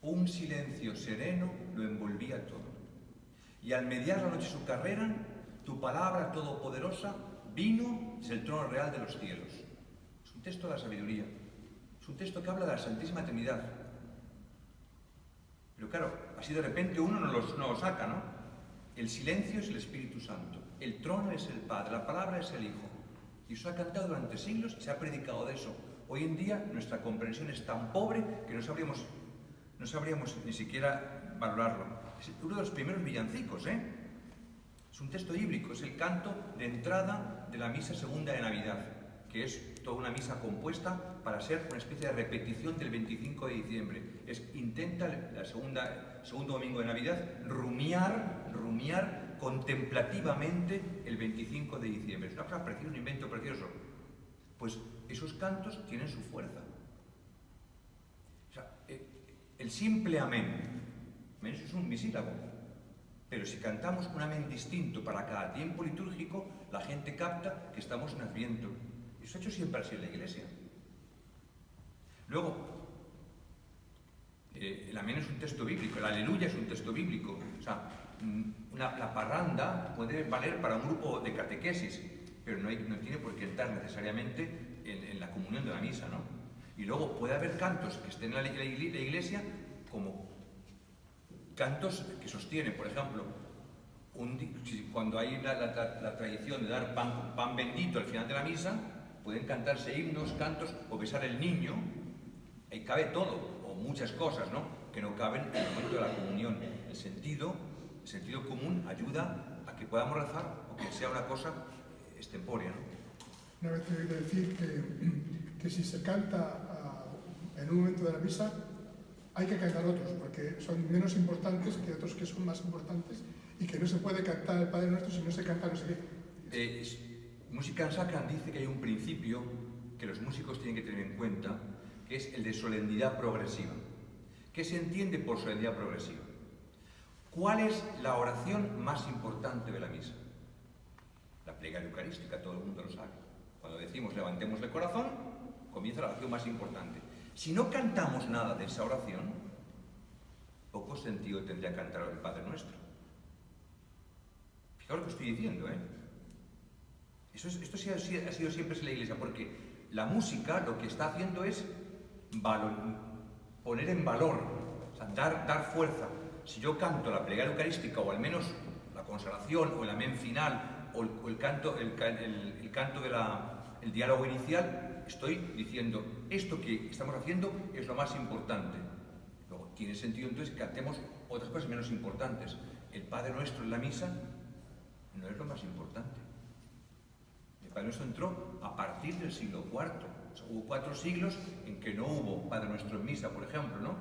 Un silencio sereno lo envolvía todo. Y al mediar la noche su carrera, tu palabra todopoderosa vino desde el trono real de los cielos. Es un texto de la sabiduría. Es un texto que habla de la Santísima Trinidad. Pero claro, así de repente uno no lo saca, ¿no? El silencio es el Espíritu Santo. El trono es el Padre. La palabra es el Hijo. Y eso ha cantado durante siglos y se ha predicado de eso. Hoy en día nuestra comprensión es tan pobre que no sabríamos ni siquiera valorarlo. Es uno de los primeros villancicos, ¿eh? Es un texto bíblico, es el canto de entrada de la misa segunda de Navidad, que es toda una misa compuesta para ser una especie de repetición del 25 de diciembre. Intenta el segundo domingo de Navidad rumiar contemplativamente el 25 de diciembre. Es una cosa preciosa, un invento precioso. Pues esos cantos tienen su fuerza. O sea, el simple amén es un bisílabo, pero si cantamos un amén distinto para cada tiempo litúrgico, la gente capta que estamos en Adviento. Eso ha hecho siempre así en la Iglesia. Luego, el amén es un texto bíblico, el aleluya es un texto bíblico. O sea, la parranda puede valer para un grupo de catequesis, pero no tiene por qué entrar necesariamente en la comunión de la misa, ¿no? Y luego puede haber cantos que estén en la Iglesia como cantos que sostienen, por ejemplo, cuando hay la tradición de dar pan bendito al final de la misa, pueden cantarse himnos, cantos o besar el niño. Ahí cabe todo, o muchas cosas, ¿no?, que no caben en el momento de la comunión. El sentido común ayuda a que podamos rezar o que sea una cosa extempórea, ¿no? Una vez he de decir que si se canta en un momento de la misa, hay que cantar otros, porque son menos importantes que otros que son más importantes, y que no se puede cantar el Padre Nuestro si no se canta no sé qué. Musica Sacra dice que hay un principio que los músicos tienen que tener en cuenta, que es el de solemnidad progresiva. ¿Qué se entiende por solemnidad progresiva? ¿Cuál es la oración más importante de la misa? La plegaria eucarística, todo el mundo lo sabe. Cuando decimos levantemos el corazón, comienza la oración más importante. Si no cantamos nada de esa oración, poco sentido tendría cantar el Padre Nuestro. Fijaos lo que estoy diciendo, ¿eh? Esto sí ha sido siempre en la Iglesia, porque la música lo que está haciendo es poner en valor, o sea, dar fuerza. Si yo canto la plegaria eucarística, o al menos la consagración, o el amén final, o el canto del diálogo inicial, estoy diciendo, esto que estamos haciendo es lo más importante. Luego, tiene sentido entonces que cantemos otras cosas menos importantes. El Padre Nuestro en la misa no es lo más importante. El Padre Nuestro entró a partir del siglo IV. O sea, hubo 4 siglos en que no hubo Padre Nuestro en misa, por ejemplo, ¿no?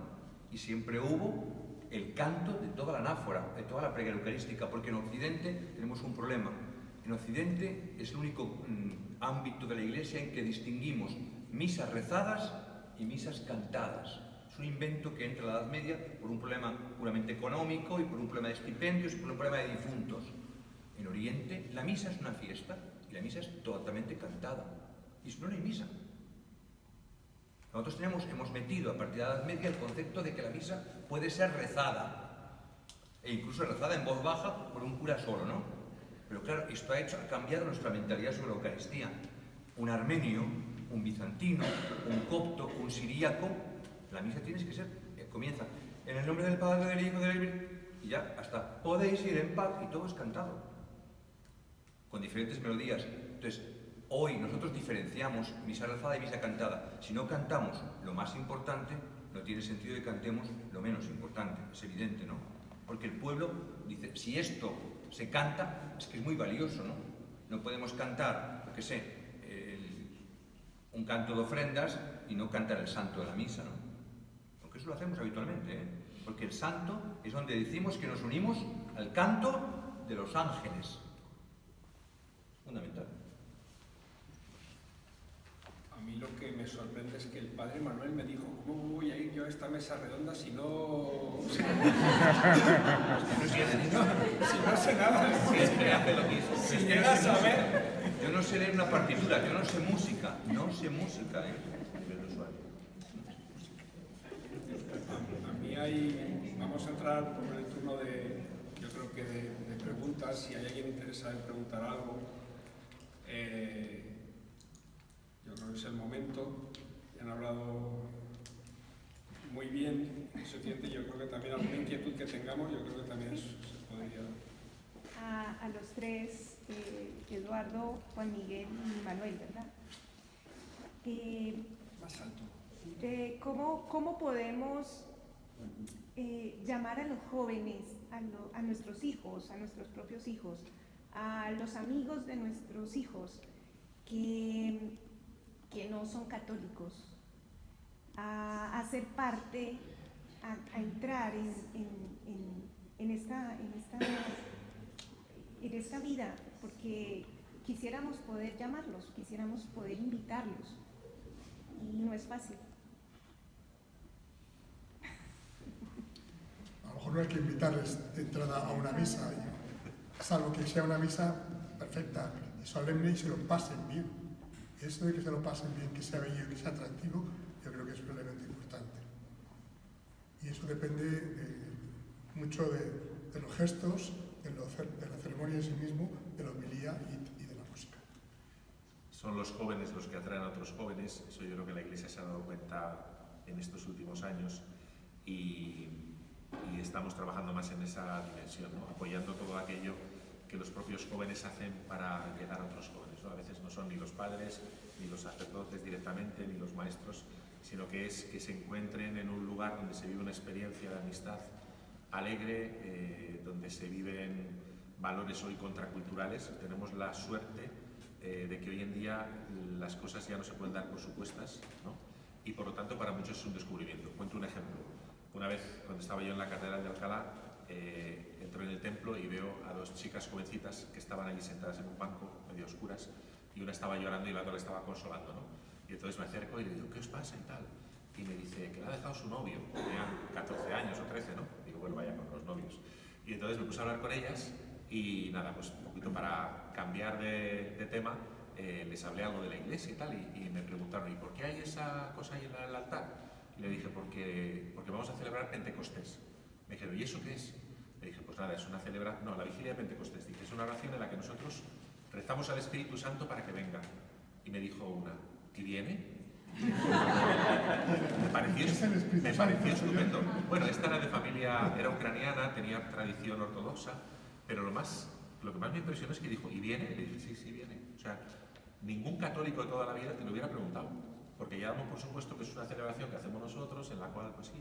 Y siempre hubo el canto de toda la anáfora, de toda la plegaria eucarística, porque en Occidente tenemos un problema. En Occidente es el único ámbito de la Iglesia en que distinguimos misas rezadas y misas cantadas. Es un invento que entra en la Edad Media por un problema puramente económico y por un problema de estipendios y por un problema de difuntos. En Oriente la misa es una fiesta y la misa es totalmente cantada. Y si no, no hay misa. Nosotros hemos metido a partir de la Edad Media el concepto de que la misa puede ser rezada, e incluso rezada en voz baja por un cura solo, ¿no? Pero claro, esto ha cambiado nuestra mentalidad sobre la Eucaristía. Un armenio, un bizantino, un copto, un siríaco, la misa tiene que ser, comienza en el nombre del Padre, del Hijo, del Espíritu, y ya hasta podéis ir en paz, y todo es cantado, con diferentes melodías. Entonces, hoy nosotros diferenciamos misa rezada y misa cantada. Si no cantamos lo más importante, no tiene sentido que cantemos lo menos importante, es evidente, ¿no? Porque el pueblo dice, si esto se canta, es que es muy valioso, ¿no? No podemos cantar, yo qué sé, un canto de ofrendas y no cantar el santo de la misa, ¿no? Aunque eso lo hacemos habitualmente, ¿eh? Porque el santo es donde decimos que nos unimos al canto de los ángeles. Fundamental. mí lo que me sorprende es que el padre Manuel me dijo, ¿cómo voy a ir yo a esta mesa redonda si no... si no sé nada? Siempre hace lo mismo. Si llegas a ver... Yo no sé leer una partitura, yo no sé música, ¿eh? A mí hay... Vamos a entrar por el turno de... Yo creo que de preguntas, si hay alguien interesado en preguntar algo. Yo creo que es el momento. Han hablado muy bien, suficiente. Yo creo que también alguna inquietud que tengamos, yo creo que también se podría... A los tres, Eduardo, Juan Miguel y Manuel, ¿verdad? Más alto. ¿Cómo podemos llamar a los jóvenes, a nuestros hijos, a nuestros propios hijos, a los amigos de nuestros hijos que no son católicos, a ser parte, a entrar en esta vida, porque quisiéramos poder llamarlos, quisiéramos poder invitarlos, y no es fácil. A lo mejor no hay que invitarles de entrada a una misa, salvo que sea una misa perfecta y solemne y se lo pasen bien. Eso de que se lo pasen bien, que sea bello, que sea atractivo, yo creo que es un elemento importante. Y eso depende mucho de los gestos, de la ceremonia en sí mismo, de la homilía y de la música. Son los jóvenes los que atraen a otros jóvenes, eso yo creo que la Iglesia se ha dado cuenta en estos últimos años y estamos trabajando más en esa dimensión, ¿no? Apoyando todo aquello que los propios jóvenes hacen para llegar a otros jóvenes, ¿no? A veces no son ni los padres, ni los sacerdotes directamente, ni los maestros, sino que es que se encuentren en un lugar donde se vive una experiencia de amistad alegre, donde se viven valores hoy contraculturales. Tenemos la suerte de que hoy en día las cosas ya no se pueden dar por supuestas, ¿no? Y por lo tanto para muchos es un descubrimiento. Cuento un ejemplo. Una vez, cuando estaba yo en la Catedral de Alcalá, entro en el templo y veo a dos chicas jovencitas que estaban allí sentadas en un banco, medio oscuras, y una estaba llorando y la otra le estaba consolando, ¿no? Y entonces me acerco y le digo, ¿qué os pasa y tal? Y me dice que le ha dejado su novio, tenían 14 años o 13, ¿no? Digo, bueno, vaya con los novios. Y entonces me puse a hablar con ellas y nada, pues un poquito para cambiar de tema, les hablé algo de la iglesia y tal, y me preguntaron, ¿y por qué hay esa cosa ahí en el altar? Y le dije, porque vamos a celebrar Pentecostés. Me dijeron, ¿y eso qué es? Le dije, pues nada, es una celebración, no, la vigilia de Pentecostés. Dije, es una oración en la que nosotros rezamos al Espíritu Santo para que venga. Y me dijo una, ¿y viene? Me pareció estupendo. Bueno, esta era de familia, era ucraniana, tenía tradición ortodoxa, pero lo que más me impresionó es que dijo, ¿y viene? Y le dije, sí, viene. O sea, ningún católico de toda la vida te lo hubiera preguntado, porque ya damos por supuesto que es una celebración que hacemos nosotros, en la cual, pues sí,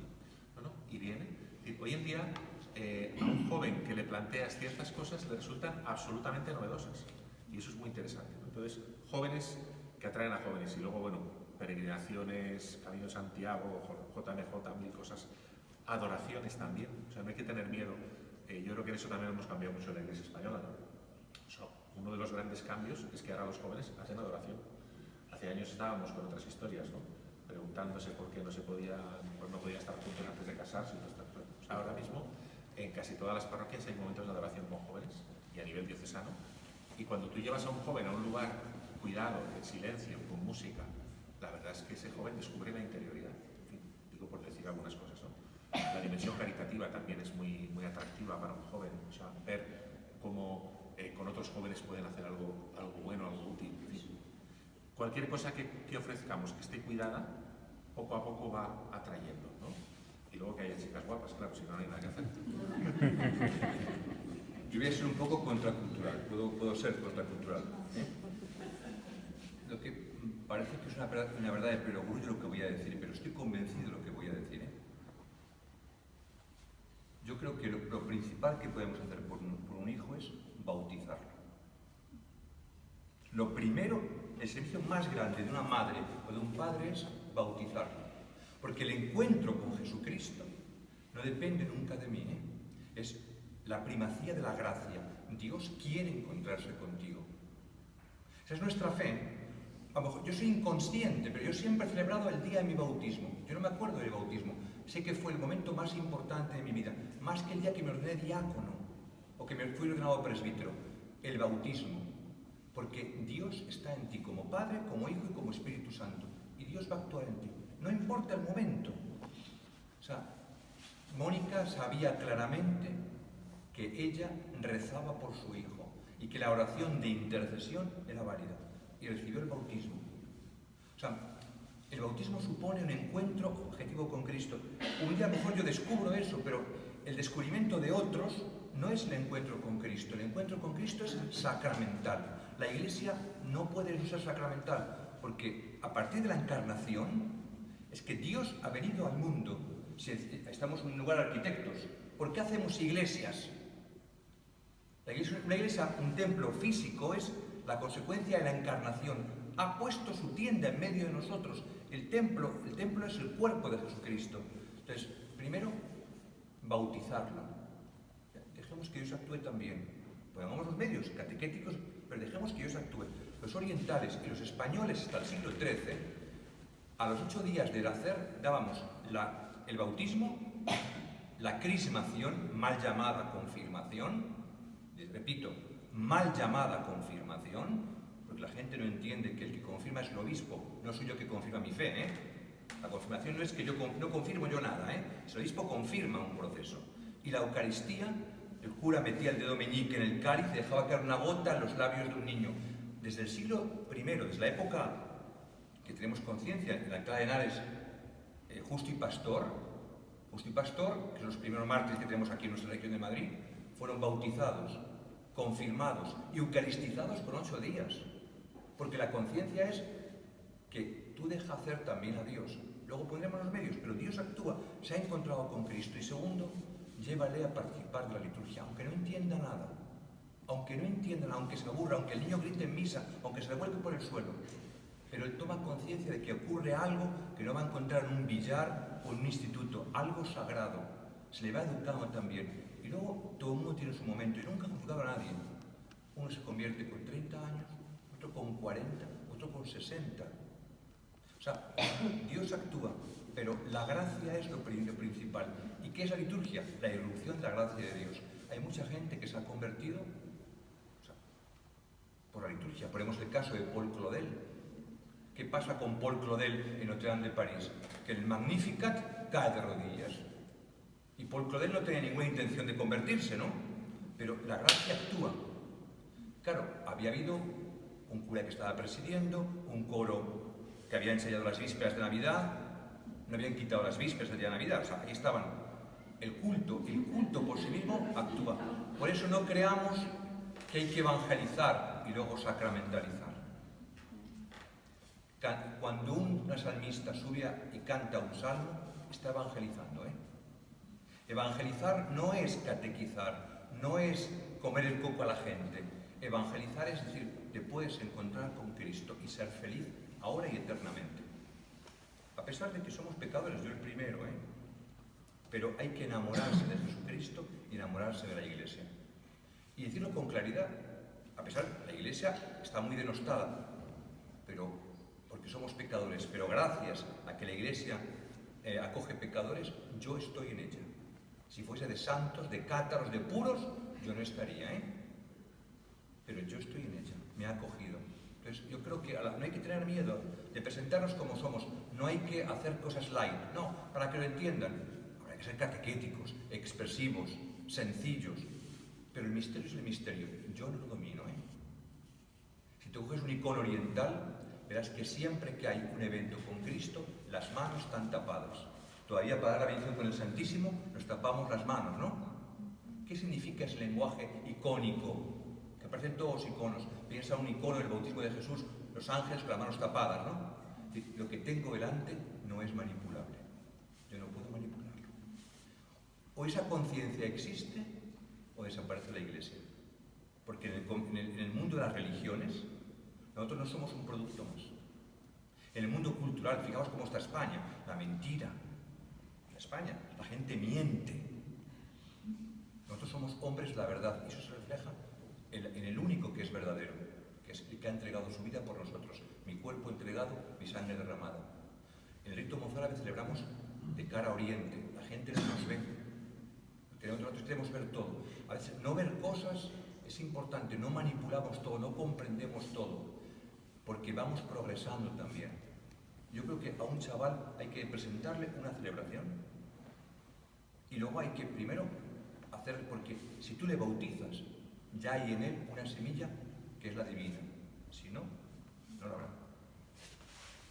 ¿no? Y viene. Y hoy en día, a un joven que le planteas ciertas cosas le resultan absolutamente novedosas, y eso es muy interesante, ¿no? Entonces, jóvenes que atraen a jóvenes, y luego, bueno, peregrinaciones, Camino de Santiago, JMJ, mil cosas, adoraciones también, o sea, no hay que tener miedo. Yo creo que en eso también hemos cambiado mucho en la Iglesia española, ¿no? O sea, uno de los grandes cambios es que ahora los jóvenes hacen adoración. Hace años estábamos con otras historias, ¿no? Preguntándose por qué no podían estar juntos antes de casarse. Pues ahora mismo, en casi todas las parroquias hay momentos de adoración con jóvenes y a nivel diocesano. Y cuando tú llevas a un joven a un lugar cuidado, en silencio, con música, la verdad es que ese joven descubre la interioridad. En fin, digo por decir algunas cosas, ¿no? La dimensión caritativa también es muy, muy atractiva para un joven. O sea, ver cómo con otros jóvenes pueden hacer algo bueno, algo útil. En fin, cualquier cosa que ofrezcamos que esté cuidada, poco a poco va atrayendo, ¿no? Y luego que haya chicas guapas, claro, si no hay nada que hacer. Yo voy a ser un poco contracultural, puedo ser contracultural. Lo que parece que es una verdad de perogrullo lo que voy a decir, pero estoy convencido de lo que voy a decir. Yo creo que lo principal que podemos hacer por un hijo es bautizarlo. Lo primero, el servicio más grande de una madre o de un padre es bautizarlo. Porque el encuentro con Jesucristo no depende nunca de mí, es la primacía de la gracia. Dios quiere encontrarse contigo. Esa es nuestra fe. A lo mejor yo soy inconsciente, pero yo siempre he celebrado el día de mi bautismo. Yo no me acuerdo del bautismo. Sé que fue el momento más importante de mi vida, más que el día que me ordené diácono o que me fui ordenado presbítero. El bautismo. Porque Dios está en ti como Padre, como Hijo y como Espíritu Santo. Y Dios va a actuar en ti. No importa el momento. O sea, Mónica sabía claramente que ella rezaba por su hijo y que la oración de intercesión era válida. Y recibió el bautismo. O sea, el bautismo supone un encuentro objetivo con Cristo. Un día a lo mejor yo descubro eso, pero el descubrimiento de otros no es el encuentro con Cristo. El encuentro con Cristo es sacramental. La Iglesia no puede ser sacramental, porque a partir de la encarnación es que Dios ha venido al mundo. Si estamos en un lugar de arquitectos, ¿por qué hacemos iglesias? Una iglesia, un templo físico, es la consecuencia de la encarnación. Ha puesto su tienda en medio de nosotros. El templo es el cuerpo de Jesucristo. Entonces, primero, bautizarlo. Dejemos que Dios actúe también. Pongamos los medios catequéticos, pero dejemos que Dios actúe. Los orientales y los españoles hasta el siglo XIII, a los 8 días del hacer, dábamos el bautismo, la crismación, mal llamada confirmación, repito, mal llamada confirmación, porque la gente no entiende que el que confirma es el obispo, no soy yo que confirma mi fe, ¿eh? La confirmación no es que yo no confirmo yo nada, ¿eh? El obispo confirma un proceso. Y la Eucaristía, el cura metía el dedo meñique en el cáliz y dejaba caer una gota en los labios de un niño. Desde el siglo I, desde la época que tenemos conciencia, en la Alcalá de Henares, Justo y Pastor, que son los primeros mártires que tenemos aquí en nuestra región de Madrid, fueron bautizados, confirmados y eucaristizados con 8 días. Porque la conciencia es que tú dejas hacer también a Dios. Luego pondremos los medios, pero Dios actúa, se ha encontrado con Cristo. Y segundo, llévale a participar de la liturgia, aunque no entienda nada. Aunque se aburra, aunque el niño grite en misa, aunque se le vuelque por el suelo. Pero él toma conciencia de que ocurre algo que no va a encontrar en un billar o en un instituto, algo sagrado. Se le va educando también. Y luego todo el mundo tiene su momento y nunca ha juzgado a nadie. Uno se convierte con 30 años, otro con 40, otro con 60. O sea, Dios actúa, pero la gracia es lo principal. ¿Y qué es la liturgia? La irrupción de la gracia de Dios. Hay mucha gente que se ha convertido por la liturgia. Ponemos el caso de Paul Claudel. ¿Qué pasa con Paul Claudel en Notre Dame de París? Que el Magnificat cae de rodillas. Y Paul Claudel no tenía ninguna intención de convertirse, ¿no? Pero la gracia actúa. Claro, había habido un cura que estaba presidiendo, un coro que había ensayado las vísperas de Navidad, no habían quitado las vísperas del día de Navidad, o sea, ahí estaban. El culto por sí mismo actúa. Por eso no creamos que hay que evangelizar y luego sacramentalizar. Cuando una salmista sube y canta un salmo, está evangelizando, ¿eh? Evangelizar no es catequizar, no es comer el coco a la gente. Evangelizar es decir, te puedes encontrar con Cristo y ser feliz ahora y eternamente. A pesar de que somos pecadores, yo el primero, ¿eh? Pero hay que enamorarse de Jesucristo y enamorarse de la Iglesia. Y decirlo con claridad, a pesar de que la Iglesia está muy denostada, pero porque somos pecadores, pero gracias a que la Iglesia acoge pecadores, yo estoy en ella. Si fuese de santos, de cátaros, de puros, yo no estaría, ¿eh? Pero yo estoy en ella, me ha acogido. Entonces yo creo que no hay que tener miedo de presentarnos como somos, no hay que hacer cosas light, no, para que lo entiendan. Habrá que ser catequéticos, expresivos, sencillos, pero el misterio es el misterio, yo no lo domino, ¿eh? Si tú coges un icono oriental, verás que siempre que hay un evento con Cristo, las manos están tapadas. Todavía para dar la bendición con el Santísimo nos tapamos las manos, ¿no? ¿Qué significa ese lenguaje icónico? Que aparecen todos los iconos. Piensa un icono del bautismo de Jesús, los ángeles con las manos tapadas, ¿no? Lo que tengo delante no es manipulable. Yo no puedo manipularlo. O esa conciencia existe o desaparece la Iglesia. Porque en el mundo de las religiones, nosotros no somos un producto más. En el mundo cultural, fijaos cómo está España, la mentira. En España, la gente miente. Nosotros somos hombres de la verdad, y eso se refleja en el único que es verdadero, que es el que ha entregado su vida por nosotros. mi cuerpo entregado, mi sangre derramada. En el rito mozárabe celebramos de cara a oriente, la gente no nos ve. Nosotros queremos ver todo. A veces no ver cosas es importante, no manipulamos todo, no comprendemos todo, porque vamos progresando también. Yo creo que a un chaval hay que presentarle una celebración y luego hay que primero hacer, porque si tú le bautizas, ya hay en él una semilla que es la divina. Si no,